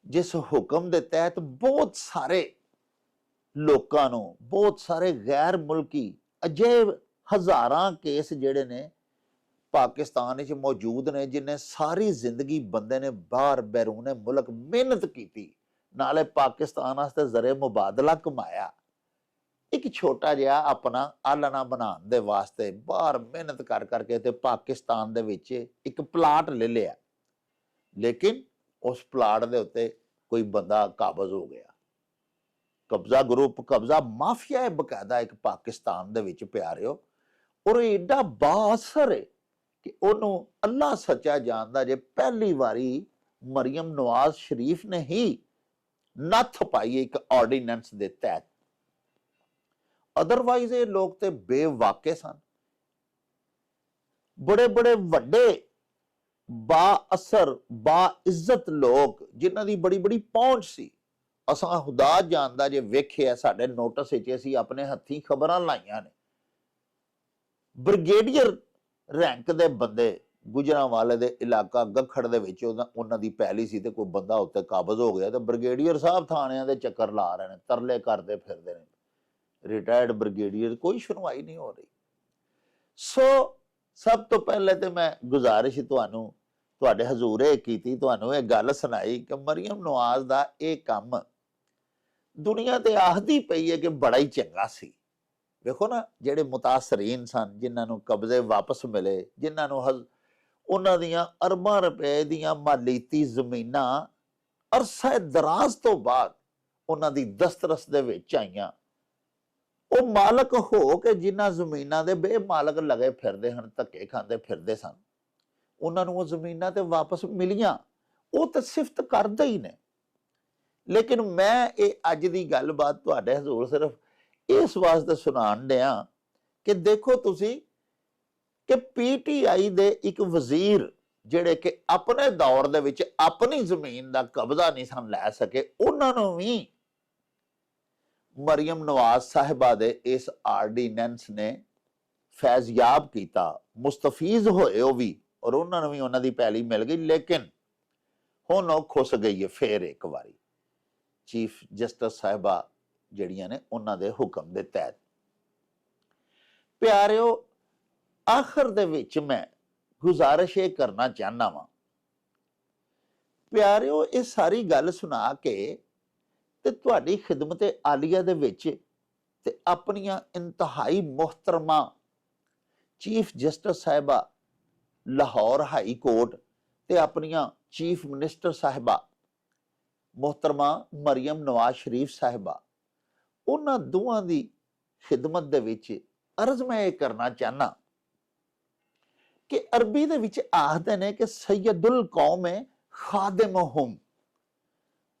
ਜਿਸ ਹੁਕਮ ਦੇ ਤਹਿਤ ਬਹੁਤ ਸਾਰੇ ਲੋਕਾਂ ਨੂੰ, ਬਹੁਤ ਸਾਰੇ ਗੈਰ ਮੁਲਕੀ ਅਜੇ ਹਜ਼ਾਰਾਂ ਕੇਸ ਜਿਹੜੇ ਨੇ ਪਾਕਿਸਤਾਨ ਵਿੱਚ ਮੌਜੂਦ ਨੇ, ਜਿਨੇ ਸਾਰੀ ਜ਼ਿੰਦਗੀ ਬੰਦੇ ਨੇ ਬਾਹਰ ਬੈਰੂਨੇ ਮੁਲਕ ਮਿਹਨਤ ਕੀਤੀ, ਨਾਲੇ ਪਾਕਿਸਤਾਨ ਵਾਸਤੇ ਜ਼ਰੇ ਮੁਬਾਦਲਾ ਕਮਾਇਆ, ਇੱਕ ਛੋਟਾ ਜਿਹਾ ਆਪਣਾ ਆਲਣਾ ਬਣਾਉਣ ਦੇ ਵਾਸਤੇ ਬਾਹਰ ਮਿਹਨਤ ਕਰ ਕਰਕੇ ਤੇ ਪਾਕਿਸਤਾਨ ਦੇ ਵਿੱਚ ਇੱਕ ਪਲਾਟ ਲੈ ਲਿਆ। ਲੇਕਿਨ ਉਸ ਪਲਾਟ ਦੇ ਉੱਤੇ ਕੋਈ ਬੰਦਾ ਕਾਬਜ਼ ਹੋ ਗਿਆ। ਕਬਜ਼ਾ ਗਰੁੱਪ, ਕਬਜ਼ਾ ਮਾਫੀਆ ਹੈ ਬਕਾਇਦਾ ਇੱਕ ਪਾਕਿਸਤਾਨ ਦੇ ਵਿੱਚ ਪਿਆਰਿਓ, ਔਰ ਏਡਾ ਬਾਅਸਰ ਹੈ ਕਿ ਉਹਨੂੰ ਅੱਲਾ ਸੱਚਾ ਜਾਣਦਾ ਜੇ ਪਹਿਲੀ ਵਾਰੀ ਮਰੀਮ ਨਵਾਜ਼ ਸ਼ਰੀਫ ਨੇ ਹੀ ਨੱਥ ਪਾਈ ਇੱਕ ਆਰਡੀਨੈਂਸ ਦੇ ਤਹਿਤ। ਅਦਰਵਾਈਜ਼ ਇਹ ਲੋਕ ਤੇ ਬੇਵਾਕੇ ਸਨ। ਬੜੇ ਬੜੇ ਵੱਡੇ ਬਾ ਅਸਰ ਬਾ ਇੱਜ਼ਤ ਲੋਕ ਜਿਨ੍ਹਾਂ ਦੀ ਬੜੀ ਬੜੀ ਪਹੁੰਚ ਸੀ, ਅਸਾਂ ਖੁਦਾ ਜਾਣਦਾ ਜੇ ਵੇਖਿਆ ਸਾਡੇ ਨੋਟਿਸ ਵਿੱਚ, ਅਸੀਂ ਆਪਣੇ ਹੱਥੀਂ ਖਬਰਾਂ ਲਾਈਆਂ ਨੇ। ਬ੍ਰਿਗੇਡੀਅਰ ਰੈਂਕ ਦੇ ਬੰਦੇ ਗੁਜਰਾਂਵਾਲੇ ਦੇ ਇਲਾਕਾ ਗੱਖੜ ਦੇ ਵਿੱਚ ਉਹਨਾਂ ਦੀ ਪੈਲੀ ਸੀ, ਤੇ ਕੋਈ ਬੰਦਾ ਉੱਤੇ ਕਾਬਜ਼ ਹੋ ਗਿਆ ਤੇ ਬ੍ਰਿਗੇਡੀਅਰ ਸਾਹਿਬ ਥਾਣਿਆਂ ਦੇ ਚੱਕਰ ਲਾ ਰਹੇ ਨੇ, ਤਰਲੇ ਕਰਦੇ ਫਿਰਦੇ ਨੇ। ਰਿਟਾਇਰਡ ਬ੍ਰਿਗੇਡੀਅਰ, ਕੋਈ ਸੁਣਵਾਈ ਨਹੀਂ ਹੋ ਰਹੀ। ਸੋ ਸਭ ਤੋਂ ਪਹਿਲੇ ਤੇ ਮੈਂ ਗੁਜ਼ਾਰਿਸ਼ ਤੁਹਾਨੂੰ, ਤੁਹਾਡੇ ਹਜ਼ੂਰ ਇਹ ਕੀਤੀ, ਤੁਹਾਨੂੰ ਇਹ ਗੱਲ ਸੁਣਾਈ ਕਿ ਮਰੀਮ ਨਵਾਜ਼ ਦਾ ਇਹ ਕੰਮ ਦੁਨੀਆ ਤੇ ਆਖਦੀ ਪਈ ਹੈ ਕਿ ਬੜਾ ਹੀ ਚੰਗਾ ਸੀ। ਵੇਖੋ ਨਾ, ਜਿਹੜੇ ਮੁਤਾਸਰੀਨ ਸਨ, ਜਿਨ੍ਹਾਂ ਨੂੰ ਕਬਜ਼ੇ ਵਾਪਸ ਮਿਲੇ, ਜਿਨ੍ਹਾਂ ਨੂੰ ਉਹਨਾਂ ਦੀਆਂ ਅਰਬਾਂ ਰੁਪਏ ਦੀਆਂ ਮਾਲੀਤੀ ਜ਼ਮੀਨਾਂ ਅਰਸਾ ਦਰਾਜ਼ ਤੋਂ ਬਾਅਦ ਉਹਨਾਂ ਦੀ ਦਸਤਰਸ ਦੇ ਵਿੱਚ ਆਈਆਂ, ਉਹ ਮਾਲਕ ਹੋ ਕੇ ਜਿਨ੍ਹਾਂ ਜ਼ਮੀਨਾਂ ਦੇ ਬੇਮਾਲਕ ਲਗੇ ਫਿਰਦੇ ਹਨ, ਧੱਕੇ ਖਾਂਦੇ ਫਿਰਦੇ ਸਨ, ਉਹਨਾਂ ਨੂੰ ਉਹ ਜ਼ਮੀਨਾਂ ਤੇ ਵਾਪਸ ਮਿਲੀਆਂ। ਉਹ ਤਾਂ ਸਿਫਤ ਕਰਦੇ ਹੀ ਨੇ। ਲੇਕਿਨ ਮੈਂ ਇਹ ਅੱਜ ਦੀ ਗੱਲਬਾਤ ਤੁਹਾਡੇ ਹਜ਼ੂਰ ਸਿਰਫ ਇਸ ਵਾਸਤੇ ਸੁਣਾਉਣ ਡਿਆ ਕਿ ਦੇਖੋ ਤੁਸੀਂ ਕਿ ਪੀਟੀਆਈ ਦੇ ਇੱਕ ਵਜ਼ੀਰ ਜਿਹੜੇ ਕਿ ਆਪਣੇ ਦੌਰ ਦੇ ਵਿੱਚ ਆਪਣੀ ਜ਼ਮੀਨ ਦਾ ਕਬਜ਼ਾ ਨਹੀਂ ਸਨ ਲੈ ਸਕੇ, ਉਹਨਾਂ ਨੂੰ ਵੀ ਮਰੀਮ ਨਵਾਜ਼ ਸਾਹਿਬਾ ਦੇ ਇਸ ਆਰਡੀਨੈਂਸ ਨੇ ਫੈਜ਼ਯਾਬ ਕੀਤਾ, ਮੁਸਤਫੀਜ਼ ਹੋਏ ਉਹ ਵੀ, ਔਰ ਉਹਨਾਂ ਨੂੰ ਵੀ ਉਹਨਾਂ ਦੀ ਪੈਲੀ ਮਿਲ ਗਈ। ਲੇਕਿਨ ਹੁਣ ਉਹ ਖੁੱਸ ਗਈ ਹੈ ਫੇਰ ਇੱਕ ਵਾਰੀ ਚੀਫ ਜਸਟਿਸ ਸਾਹਿਬਾ ਜਿਹੜੀਆਂ ਨੇ ਉਹਨਾਂ ਦੇ ਹੁਕਮ ਦੇ ਤਹਿਤ। ਪਿਆਰਿਓ, ਆਖਰ ਦੇ ਵਿੱਚ ਮੈਂ ਗੁਜ਼ਾਰਿਸ਼ ਇਹ ਕਰਨਾ ਚਾਹਨਾ ਵਾਂ, ਪਿਆਰਿਓ, ਇਹ ਸਾਰੀ ਗੱਲ ਸੁਣਾ ਕੇ ਤੇ ਤੁਹਾਡੀ ਖਿਦਮਤ ਆਲੀਆ ਦੇ ਵਿੱਚ ਤੇ ਆਪਣੀਆਂ ਇੰਤਹਾਈ ਮੁਹਤਰਮਾ ਚੀਫ ਜਸਟਿਸ ਸਾਹਿਬਾ ਲਾਹੌਰ ਹਾਈ ਕੋਰਟ ਤੇ ਆਪਣੀਆਂ ਚੀਫ ਮਿਨਿਸਟਰ ਸਾਹਿਬਾ ਮੁਹਤਰਮਾ ਮਰੀਮ ਨਵਾਜ਼ ਸ਼ਰੀਫ ਸਾਹਿਬਾ, ਉਹਨਾਂ ਦੋਵਾਂ ਦੀ ਖਿਦਮਤ ਦੇ ਵਿੱਚ ਅਰਜ਼ ਮੈਂ ਇਹ ਕਰਨਾ ਚਾਹਨਾ ਕਿ ਅਰਬੀ ਦੇ ਵਿੱਚ ਆਖਦੇ ਨੇ ਕਿ ਸੈਯਦੁਲ ਕੌਮ ਹੈ ਖਾਦਿਮਹੁਮ,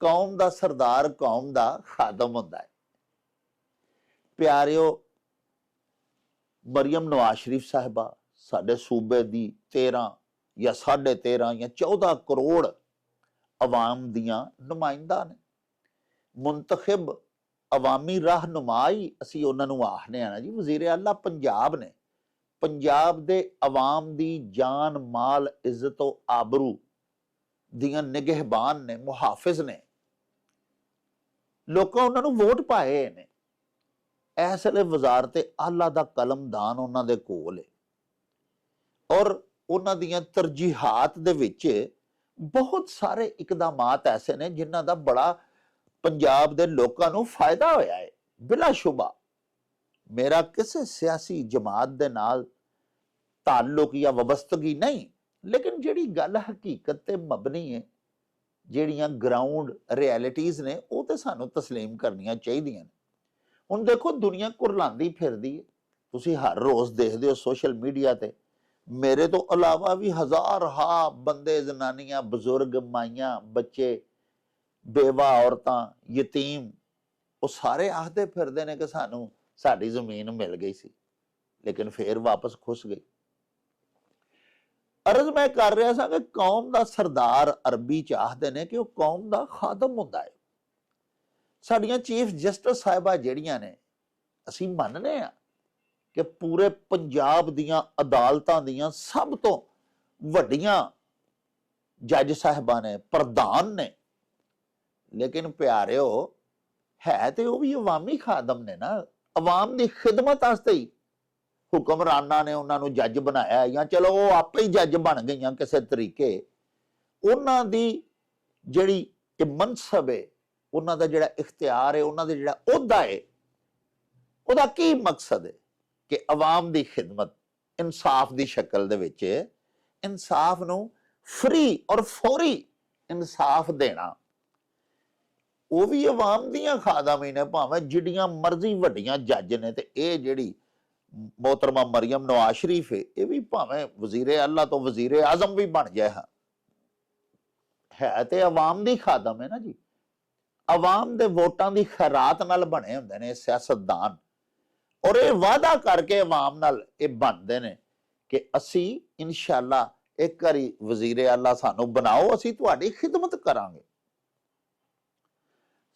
ਕੌਮ ਦਾ ਸਰਦਾਰ ਕੌਮ ਦਾ ਖਾਦਮ ਹੁੰਦਾ ਹੈ। ਪਿਆਰਿਓ, ਮਰੀਮ ਨਵਾਜ਼ ਸ਼ਰੀਫ ਸਾਹਿਬਾ ਸਾਡੇ ਸੂਬੇ ਦੀ 13 ਜਾਂ 13.5 ਜਾਂ 14 ਕਰੋੜ ਆਵਾਮ ਦੀਆਂ ਨੁਮਾਇੰਦਾ ਨੇ, ਮੁੰਤਖਬ ਅਵਾਮੀ ਰਹਿਨੁਮਾਈ ਅਸੀਂ ਉਹਨਾਂ ਨੂੰ ਆਖਦੇ ਆ ਨਾ ਜੀ। ਵਜ਼ੀਰ ਆਲਾ ਪੰਜਾਬ ਨੇ, ਪੰਜਾਬ ਦੇ ਆਵਾਮ ਦੀ ਜਾਨ ਮਾਲ ਇੱਜ਼ਤ ਤੇ ਆਬਰੂ ਦੀਆਂ ਨਿਗਹਿਬਾਨ ਨੇ, ਮੁਹਾਫਿਜ਼ ਨੇ। ਲੋਕਾਂ ਉਹਨਾਂ ਨੂੰ ਵੋਟ ਪਾਏ ਨੇ। ਇਸ ਵੇਲੇ ਵਜ਼ਾਰਤ ਆਲਾ ਦਾ ਕਲਮਦਾਨ ਉਹਨਾਂ ਦੇ ਕੋਲ ਹੈ ਔਰ ਉਹਨਾਂ ਦੀਆਂ ਤਰਜੀਹਾਤ ਦੇ ਵਿੱਚ ਬਹੁਤ ਸਾਰੇ ਇਕਦਾਮਾਤ ਐਸੇ ਨੇ ਜਿਨ੍ਹਾਂ ਦਾ ਬੜਾ ਪੰਜਾਬ ਦੇ ਲੋਕਾਂ ਨੂੰ ਫਾਇਦਾ ਹੋਇਆ ਹੈ। ਬਿਲਾ ਸ਼ੁਬਾ ਮੇਰਾ ਕਿਸੇ ਸਿਆਸੀ ਜਮਾਤ ਦੇ ਨਾਲ ਤਾਲੁਕ ਜਾਂ ਵਬਸਤਗੀ ਨਹੀਂ, ਲੇਕਿਨ ਜਿਹੜੀ ਗੱਲ ਹਕੀਕਤ ਤੇ ਮਬਨੀ ਹੈ, ਜਿਹੜੀਆਂ ਗਰਾਊਂਡ ਰਿਐਲਿਟੀਜ਼ ਨੇ, ਉਹ ਤੇ ਸਾਨੂੰ ਤਸਲੀਮ ਕਰਨੀਆਂ ਚਾਹੀਦੀਆਂ ਨੇ। ਹੁਣ ਦੇਖੋ, ਦੁਨੀਆ ਕੁਰਲਾਂਦੀ ਫਿਰਦੀ ਹੈ, ਤੁਸੀਂ ਹਰ ਰੋਜ਼ ਦੇਖਦੇ ਹੋ ਸੋਸ਼ਲ ਮੀਡੀਆ ਤੇ। ਮੇਰੇ ਤੋਂ ਇਲਾਵਾ ਵੀ ਹਜ਼ਾਰ ਬੰਦੇ, ਜ਼ਨਾਨੀਆਂ, ਬਜ਼ੁਰਗ, ਮਾਈਆਂ, ਬੱਚੇ, ਬੇਵਾ ਔਰਤਾਂ, ਯਤੀਮ, ਉਹ ਸਾਰੇ ਆਖਦੇ ਫਿਰਦੇ ਨੇ ਕਿ ਸਾਨੂੰ ਸਾਡੀ ਜ਼ਮੀਨ ਮਿਲ ਗਈ ਸੀ, ਲੇਕਿਨ ਫੇਰ ਵਾਪਸ ਖੁੱਸ ਗਈ। ਅਰਜ਼ ਮੈਂ ਕਰ ਰਿਹਾ ਸਾਂ ਕਿ ਕੌਮ ਦਾ ਸਰਦਾਰ ਅਰਬੀ ਚ ਆਖਦੇ ਨੇ ਕਿ ਉਹ ਕੌਮ ਦਾ ਖਾਦਮ ਹੁੰਦਾ ਹੈ। ਸਾਡੀਆਂ ਚੀਫ ਜਸਟਿਸ ਸਾਹਿਬਾ ਜਿਹੜੀਆਂ ਨੇ, ਅਸੀਂ ਮੰਨਦੇ ਆ ਕਿ ਪੂਰੇ ਪੰਜਾਬ ਦੀਆਂ ਅਦਾਲਤਾਂ ਦੀਆਂ ਸਭ ਤੋਂ ਵੱਡੀਆਂ ਜੱਜ ਸਾਹਿਬਾਂ ਨੇ, ਪ੍ਰਧਾਨ ਨੇ, ਲੇਕਿਨ ਪਿਆਰਿਓ, ਹੈ ਤੇ ਉਹ ਵੀ ਅਵਾਮੀ ਖਾਦਮ ਨੇ ਨਾ। ਅਵਾਮ ਦੀ ਖਿਦਮਤ ਵਾਸਤੇ ਹੀ ਹੁਕਮਰਾਨਾਂ ਨੇ ਉਹਨਾਂ ਨੂੰ ਜੱਜ ਬਣਾਇਆ, ਜਾਂ ਚਲੋ ਉਹ ਆਪੇ ਹੀ ਜੱਜ ਬਣ ਗਈਆਂ ਕਿਸੇ ਤਰੀਕੇ। ਉਹਨਾਂ ਦੀ ਜਿਹੜੀ ਇਹ ਮਨਸਬ ਹੈ, ਉਹਨਾਂ ਦਾ ਜਿਹੜਾ ਇਖਤਿਆਰ ਹੈ, ਉਹਨਾਂ ਦਾ ਜਿਹੜਾ ਅਹੁਦਾ ਹੈ, ਉਹਦਾ ਕੀ ਮਕਸਦ ਹੈ ਕਿ ਅਵਾਮ ਦੀ ਖਿਦਮਤ ਇਨਸਾਫ ਦੀ ਸ਼ਕਲ ਦੇ ਵਿੱਚ, ਇਨਸਾਫ ਨੂੰ ਫਰੀ ਔਰ ਫੌਰੀ ਇਨਸਾਫ ਦੇਣਾ। ਉਹ ਵੀ ਅਵਾਮ ਦੀਆਂ ਖਾਦਮੀ ਨੇ, ਭਾਵੇਂ ਜਿਹੜੀਆਂ ਮਰਜ਼ੀ ਵੱਡੀਆਂ ਜੱਜ ਨੇ। ਤੇ ਇਹ ਜਿਹੜੀ ਮੋਹਤਰਮਾ ਮਰੀਮ ਨਵਾਜ਼ ਸ਼ਰੀਫ ਹੈ, ਇਹ ਵੀ ਭਾਵੇਂ ਵਜ਼ੀਰ ਆਲਾ ਤੋਂ ਵਜ਼ੀਰ ਆਜ਼ਮ ਵੀ ਬਣ ਜਾਏ, ਹੈ ਤੇ ਅਵਾਮ ਦੀ ਖਾਦਮ ਹੈ ਨਾ ਜੀ। ਅਵਾਮ ਦੇ ਵੋਟਾਂ ਦੀ ਖੈਰਾਤ ਨਾਲ ਬਣੇ ਹੁੰਦੇ ਨੇ ਸਿਆਸਤਦਾਨ, ਔਰ ਇਹ ਵਾਅਦਾ ਕਰਕੇ ਅਵਾਮ ਨਾਲ ਇਹ ਬਣਦੇ ਨੇ ਕਿ ਅਸੀਂ ਇਨਸ਼ਾਅੱਲਾ ਇੱਕ ਵਾਰੀ ਵਜ਼ੀਰ ਆਲਾ ਸਾਨੂੰ ਬਣਾਓ, ਅਸੀਂ ਤੁਹਾਡੀ ਖਿਦਮਤ ਕਰਾਂਗੇ।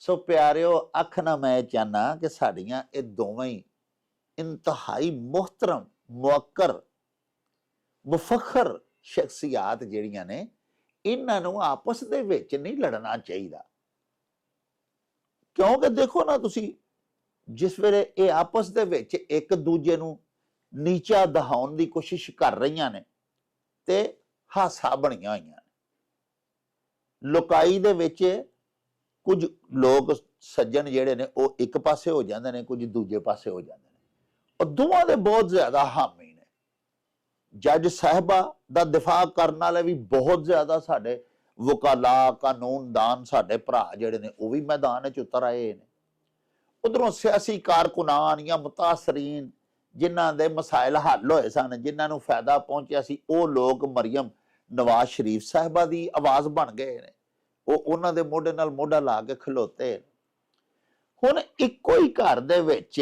ਸੋ ਪਿਆਰਿਓ, ਆਖਣਾ ਮੈਂ ਚਾਹਨਾ ਕਿ ਸਾਡੀਆਂ ਇਹ ਦੋਵੇਂ ਹੀ ਇੰਤਹਾਈ ਮੁਹਤਰਮ, ਮੁਅੱਕਰ, ਮੁਫਖਰ ਸ਼ਖਸੀਅਤ ਜਿਹੜੀਆਂ ਨੇ, ਇਹਨਾਂ ਨੂੰ ਆਪਸ ਦੇ ਵਿੱਚ ਨਹੀਂ ਲੜਨਾ ਚਾਹੀਦਾ। ਕਿਉਂਕਿ ਦੇਖੋ ਨਾ ਤੁਸੀਂ, ਜਿਸ ਵੇਲੇ ਇਹ ਆਪਸ ਦੇ ਵਿੱਚ ਇੱਕ ਦੂਜੇ ਨੂੰ ਨੀਚਾ ਦਿਖਾਉਣ ਦੀ ਕੋਸ਼ਿਸ਼ ਕਰ ਰਹੀਆਂ ਨੇ ਤੇ ਹਾਸਾ ਬਣੀਆਂ ਹੋਈਆਂ ਨੇ। ਲੁਕਾਈ ਦੇ ਵਿੱਚ ਕੁਝ ਲੋਕ ਸੱਜਣ ਜਿਹੜੇ ਨੇ ਉਹ ਇੱਕ ਪਾਸੇ ਹੋ ਜਾਂਦੇ ਨੇ, ਕੁਝ ਦੂਜੇ ਪਾਸੇ ਹੋ ਜਾਂਦੇ ਨੇ। ਉਹ ਦੋਵਾਂ ਦੇ ਬਹੁਤ ਜ਼ਿਆਦਾ ਹਾਮੀ ਨੇ। ਜੱਜ ਸਾਹਿਬਾ ਦਾ ਦਿਫਾਅ ਕਰਨ ਵਾਲੇ ਵੀ ਬਹੁਤ ਜ਼ਿਆਦਾ ਸਾਡੇ ਵਕਾਲਾ, ਕਾਨੂੰਨਦਾਨ, ਸਾਡੇ ਭਰਾ ਜਿਹੜੇ ਨੇ, ਉਹ ਵੀ ਮੈਦਾਨ 'ਚ ਉਤਰ ਆਏ ਨੇ। ਉਧਰੋਂ ਸਿਆਸੀ ਕਾਰਕੁਨਾਨ ਜਾਂ ਮੁਤਾਸਰੀਨ, ਜਿਨ੍ਹਾਂ ਦੇ ਮਸਾਇਲ ਹੱਲ ਹੋਏ ਸਨ, ਜਿਨ੍ਹਾਂ ਨੂੰ ਫਾਇਦਾ ਪਹੁੰਚਿਆ ਸੀ, ਉਹ ਲੋਕ ਮਰੀਮ ਨਵਾਜ਼ ਸ਼ਰੀਫ ਸਾਹਿਬਾ ਦੀ ਆਵਾਜ਼ ਬਣ ਗਏ ਨੇ। ਉਹ ਉਹਨਾਂ ਦੇ ਮੋਢੇ ਨਾਲ ਮੋਢਾ ਲਾ ਕੇ ਖਲੋਤੇ। ਹੁਣ ਇੱਕੋ ਹੀ ਘਰ ਦੇ ਵਿੱਚ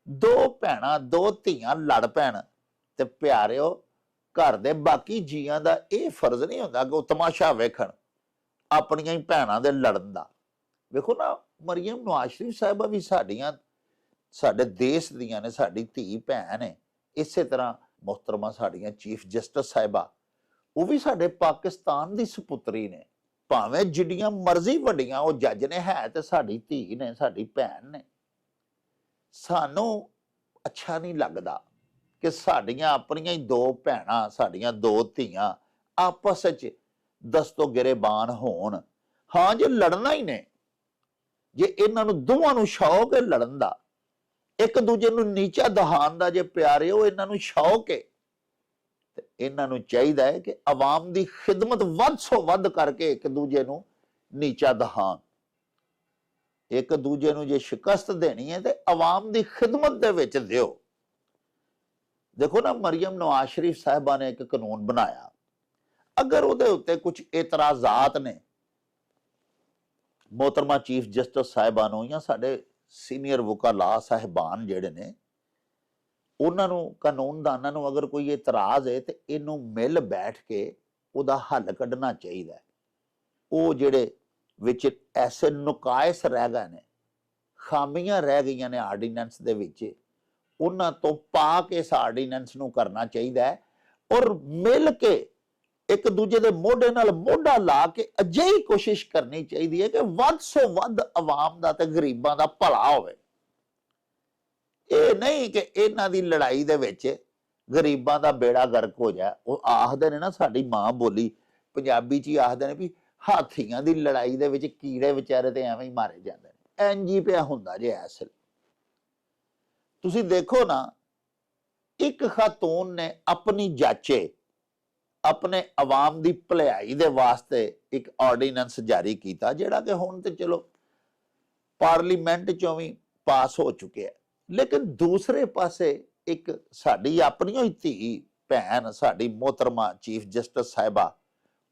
ਦੋ ਭੈਣਾਂ ਦੋ ਧੀਆਂ ਲੜ ਪੈਣ ਤੇ ਪਿਆਰਿਓ ਘਰ ਦੇ ਬਾਕੀ ਜੀਆਂ ਦਾ ਇਹ ਫਰਜ਼ ਨਹੀਂ ਹੁੰਦਾ ਕਿ ਉਹ ਤਮਾਸ਼ਾ ਵੇਖਣ ਆਪਣੀਆਂ ਹੀ ਭੈਣਾਂ ਦੇ ਲੜਨ ਦਾ। ਵੇਖੋ ਨਾ, ਮਰੀਮ ਨਵਾਜ਼ ਸ਼ਰੀਫ ਸਾਹਿਬਾ ਵੀ ਸਾਡੇ ਦੇਸ਼ ਦੀਆਂ ਨੇ, ਸਾਡੀ ਧੀ ਭੈਣ ਹੈ। ਇਸੇ ਤਰ੍ਹਾਂ ਮੁਹਤਰਮਾ ਸਾਡੀਆਂ ਚੀਫ ਜਸਟਿਸ ਸਾਹਿਬਾ, ਉਹ ਵੀ ਸਾਡੇ ਪਾਕਿਸਤਾਨ ਦੀ ਸੁਪੁੱਤਰੀ ਨੇ। ਭਾਵੇਂ ਜਿੱਡੀਆਂ ਮਰਜ਼ੀ ਵੱਡੀਆਂ ਉਹ ਜੱਜ ਨੇ, ਹੈ ਤੇ ਸਾਡੀ ਧੀ ਨੇ, ਸਾਡੀ ਭੈਣ ਨੇ। ਸਾਨੂੰ ਅੱਛਾ ਨਹੀਂ ਲੱਗਦਾ ਕਿ ਸਾਡੀਆਂ ਆਪਣੀਆਂ ਹੀ ਦੋ ਭੈਣਾਂ, ਸਾਡੀਆਂ ਦੋ ਧੀਆਂ ਆਪਸ ਵਿੱਚ ਦਸਤੋ ਗਿਰੇਬਾਨ ਹੋਣ। ਹਾਂ, ਜੇ ਲੜਨਾ ਹੀ ਨੇ, ਜੇ ਇਹਨਾਂ ਨੂੰ ਦੋਵਾਂ ਨੂੰ ਸ਼ੌਕ ਹੈ ਲੜਨ ਦਾ, ਇੱਕ ਦੂਜੇ ਨੂੰ ਨੀਚਾ ਦਹਾਨ ਦਾ, ਜੇ ਪਿਆਰਿਓ ਇਹਨਾਂ ਨੂੰ ਸ਼ੌਕ ਹੈ, ਤੇ ਇਹਨਾਂ ਨੂੰ ਚਾਹੀਦਾ ਹੈ ਕਿ ਆਵਾਮ ਦੀ ਖਿਦਮਤ ਵੱਧ ਤੋਂ ਵੱਧ ਕਰਕੇ ਇੱਕ ਦੂਜੇ ਨੂੰ ਨੀਚਾ ਦਹਾਨ। ਇੱਕ ਦੂਜੇ ਨੂੰ ਜੇ ਸ਼ਿਕਸਤ ਦੇਣੀ ਹੈ ਤੇ ਆਵਾਮ ਦੀ ਖਿਦਮਤ ਦੇ ਵਿੱਚ ਦਿਓ। ਦੇਖੋ ਨਾ, ਮਰੀਮ ਨਵਾਜ਼ ਸ਼ਰੀਫ ਸਾਹਿਬਾ ਨੇ ਇੱਕ ਕਾਨੂੰਨ ਬਣਾਇਆ, ਅਗਰ ਉਹਦੇ ਉੱਤੇ ਕੁਝ ਇਤਰਾਜ਼ਾਤ ਨੇ मोहतरमा चीफ जस्टिस साहिबान या साडे सीनियर वकाला साहिबान जेडे ने उन्होंने कानूनदाना अगर कोई इतराज है तो इनू मिल बैठ के उदा हल कढ़ना चाहिए। वो जेडे विच ऐसे नुकायस रह गए ने, खामियां रह गई ने आर्डीनेंस दे विच, उन्हां तो पा के इस आर्डीनेंस नू करना चाहिए और मिल के एक दूजे दे मोढे नाल मोढा ला के अजिही कोशिश करनी चाहिए है कि वध सो वध आवाम दा ते गरीबां दा भला होवे। ये नहीं कि इन्हां दी लड़ाई दे विच गरीबां दा बेड़ा गर्क हो जाए। वो आखदे ने ना, साडी मां बोली पंजाबी च ही आखदे ने भी हाथियां दी लड़ाई दे विच कीड़े विचारे ते एवें ही मारे जांदे ने। इंज ही पिया हुंदा जे असल। तुसीं देखो ना, एक खातून ने अपनी जाचे अपने आवाम की भलाई दे वास्ते एक ऑर्डीनेंस जारी किया, जिहड़ा कि हुण ते चलो पार्लीमेंट चों भी पास हो चुके हैं। लेकिन दूसरे पासे एक साडी अपनी ही धी भैन, साडी मोहतरमा चीफ जस्टिस साहिबा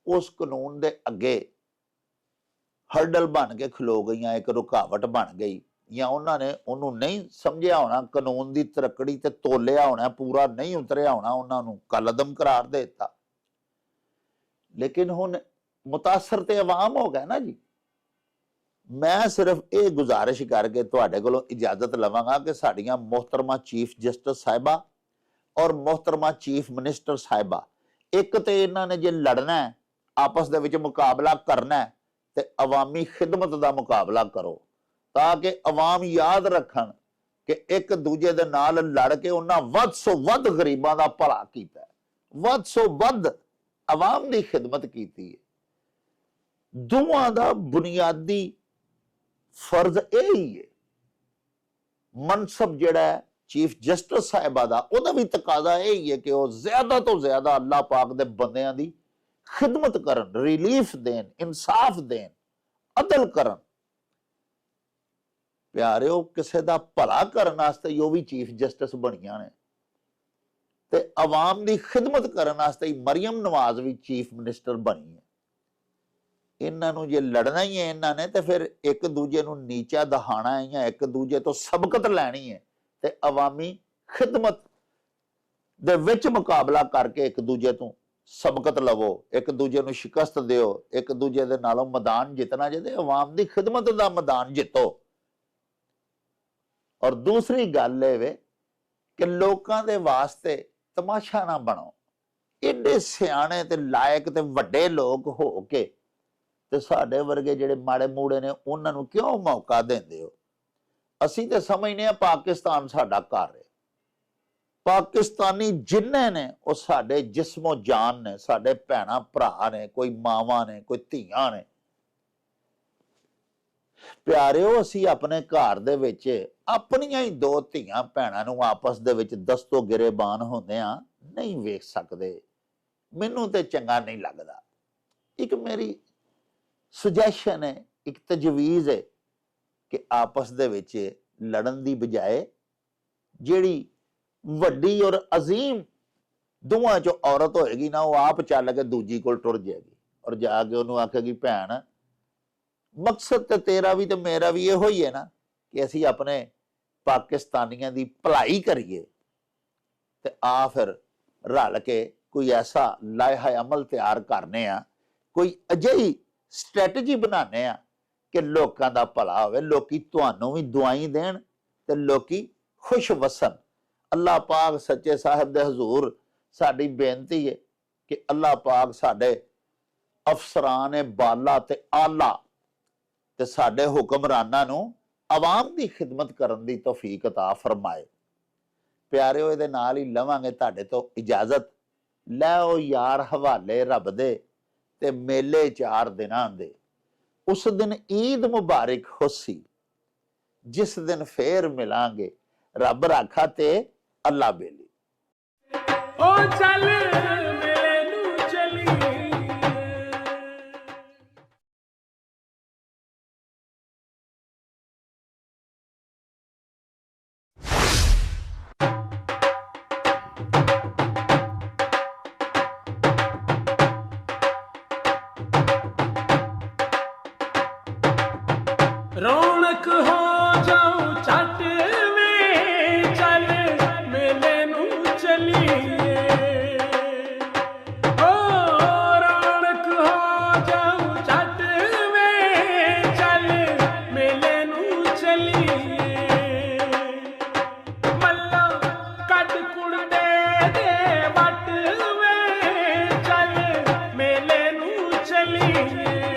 उस कानून दे अगे हर्डल बन के खलो गई, एक रुकावट बन गई, या उन्होंने उन्होंने नहीं समझिया होना, कानून की तरकड़ी ते तोलिया होना, पूरा नहीं उतरिया होना, उन्होंने कलअदम करार दे दिता। लेकिन हुण मुतासर ते अवाम हो गया ना जी। मैं सिर्फ ये गुजारिश करके तुहाडे कोलों इजाजत लवांगा कि साडियां मोहतरमा चीफ जस्टिस साहिबा और मोहतरमा चीफ मिनिस्टर साहिबा, एक तो इन्हां ने जे लड़ना है, आपस दे विच मुकाबला करना है, ते अवामी खिदमत दा मुकाबला करो, ताकि अवाम याद रखन कि एक दूजे दे नाल लड़ के उन्हां वध सो वध गरीबां दा भला कीता, वध सो वध आवाम की खिदमत की है। दोवां दा बुनियादी फर्ज यही है। मनसब जिहड़ा है चीफ जस्टिस साहिबा दा, उहदा भी तकाजा यही है कि वह ज्यादा तो ज्यादा अल्लाह पाक दे बंदियां दी खिदमत करन, रिलीफ देन, इंसाफ देन, अदल करन। प्यारिओ, किसे दा भला करन वास्ते जो भी चीफ जस्टिस बनियां ने, ते अवाम की खिदमत करने वास्ते मरियम नवाज भी चीफ मिनिस्टर बनी है। इन्हों जे लड़ना ही है इन्होंने, तो फिर एक दूजे को नीचा दहाना है या एक दूजे तो सबकत लैनी है, ते अवामी खिदमत दे विच मुकाबला करके एक दूजे तो सबकत लवो, एक दूजे को शिकस्त दिओ, एक दूजे दे नालों मैदान जितना जे, अवाम की खिदमत का मैदान जितो। और दूसरी गल ये कि लोगों के वास्ते तमाशा ना बनो। एडे सियाणे ते लायक ते वड्डे लोग हो के ते साडे वर्गे जिहड़े माड़े मूड़े ने उन्हां नूं क्यों मौका देंदे हो? असीं ते समझने आ पाकिस्तान साडा घर है, पाकिस्तानी जिन्ने ने वो साडे जिस्मो जान ने, साडे भैणां भरा ने, कोई मावां ने, कोई धीआं ने। प्यारिओ, असीं अपने घर दे विच अपनियां ही दो धीआं भैणां नूं आपस दे विच दस्तो गिरेबान होंदिआं नहीं वेख सकदे। मैनूं ते चंगा नहीं लगदा। एक मेरी सुजैशन है, एक तजवीज़ है कि आपस दे विच लड़न दी बजाए जिहड़ी वड्डी और अजीम दोवां चों औरत होएगी ना, वो आप चल के दूजी कोल टुर जाएगी और जाके उहनूं आखेगी, भैण मकसद तो तेरा भी तो मेरा भी इहो ही है ना ਕਿ ਅਸੀਂ ਆਪਣੇ ਪਾਕਿਸਤਾਨੀਆਂ ਦੀ ਭਲਾਈ ਕਰੀਏ ਤੇ ਆ ਫਿਰ ਰਲ ਕੇ ਕੋਈ ਐਸਾ ਲਾਇਹਾ ਅਮਲ ਤਿਆਰ ਕਰਨੇ ਆ, ਕੋਈ ਅਜਿਹੀ ਸਟ੍ਰੈਟਜੀ ਬਣਾਉਂਦੇ ਆ ਕਿ ਲੋਕਾਂ ਦਾ ਭਲਾ ਹੋਵੇ, ਲੋਕੀ ਤੁਹਾਨੂੰ ਵੀ ਦੁਆਈ ਦੇਣ ਤੇ ਲੋਕੀ ਖੁਸ਼ ਵਸਣ। ਅੱਲਾਹ ਪਾਕ ਸੱਚੇ ਸਾਹਿਬ ਦੇ ਹਜ਼ੂਰ ਸਾਡੀ ਬੇਨਤੀ ਹੈ ਕਿ ਅੱਲਾਹ ਪਾਕ ਸਾਡੇ ਅਫਸਰਾਨ ਬਾਲਾ ਤੇ ਆਲਾ ਤੇ ਸਾਡੇ ਹੁਕਮਰਾਨਾਂ ਨੂੰ ਆਵਾਮ ਦੀ ਖਿਦਮਤ ਕਰਨ ਦੀ ਤੌਫੀਕ ਅਤਾ ਫਰਮਾਏ। ਪਿਆਰਿਓ, ਇਹਦੇ ਨਾਲ ਹੀ ਲਵਾਂਗੇ ਤੁਹਾਡੇ ਤੋਂ ਇਜਾਜ਼ਤ। ਲੈ ਉਹ ਯਾਰ ਹਵਾਲੇ ਰੱਬ ਦੇ ਤੇ ਮੇਲੇ 4 ਦਿਨਾਂ ਦੇ। ਉਸ ਦਿਨ ਈਦ ਮੁਬਾਰਕ ਹੋਸੀ, ਜਿਸ ਦਿਨ ਫੇਰ ਮਿਲਾਂਗੇ। ਰੱਬ ਰਾਖਾ ਤੇ ਅੱਲਾ ਬੇਲੀ। ਓ ਚੱਲ ਮੇਲੇ ਨੂੰ ਚਲੀਏ। ਰੌਣਕ ਹੋ ਜਾਊ ਛੱਟ ਵੇ, ਚੱਲ ਮੇਲੇ ਨੂੰ ਚਲੀਏ। ਓ ਰੌਣਕ ਹੋ ਜਾਊ ਛੱਟ ਵੇ, ਚੱਲ ਮੇਲੇ ਨੂੰ ਚਲੀਏ। ਮੱਲਾ ਕੱਢ ਕੁੜਦੇ ਦੇ ਵੱਟ ਵੇ, ਚੱਲ ਮੇਲੇ ਨੂੰ ਚਲੀਏ।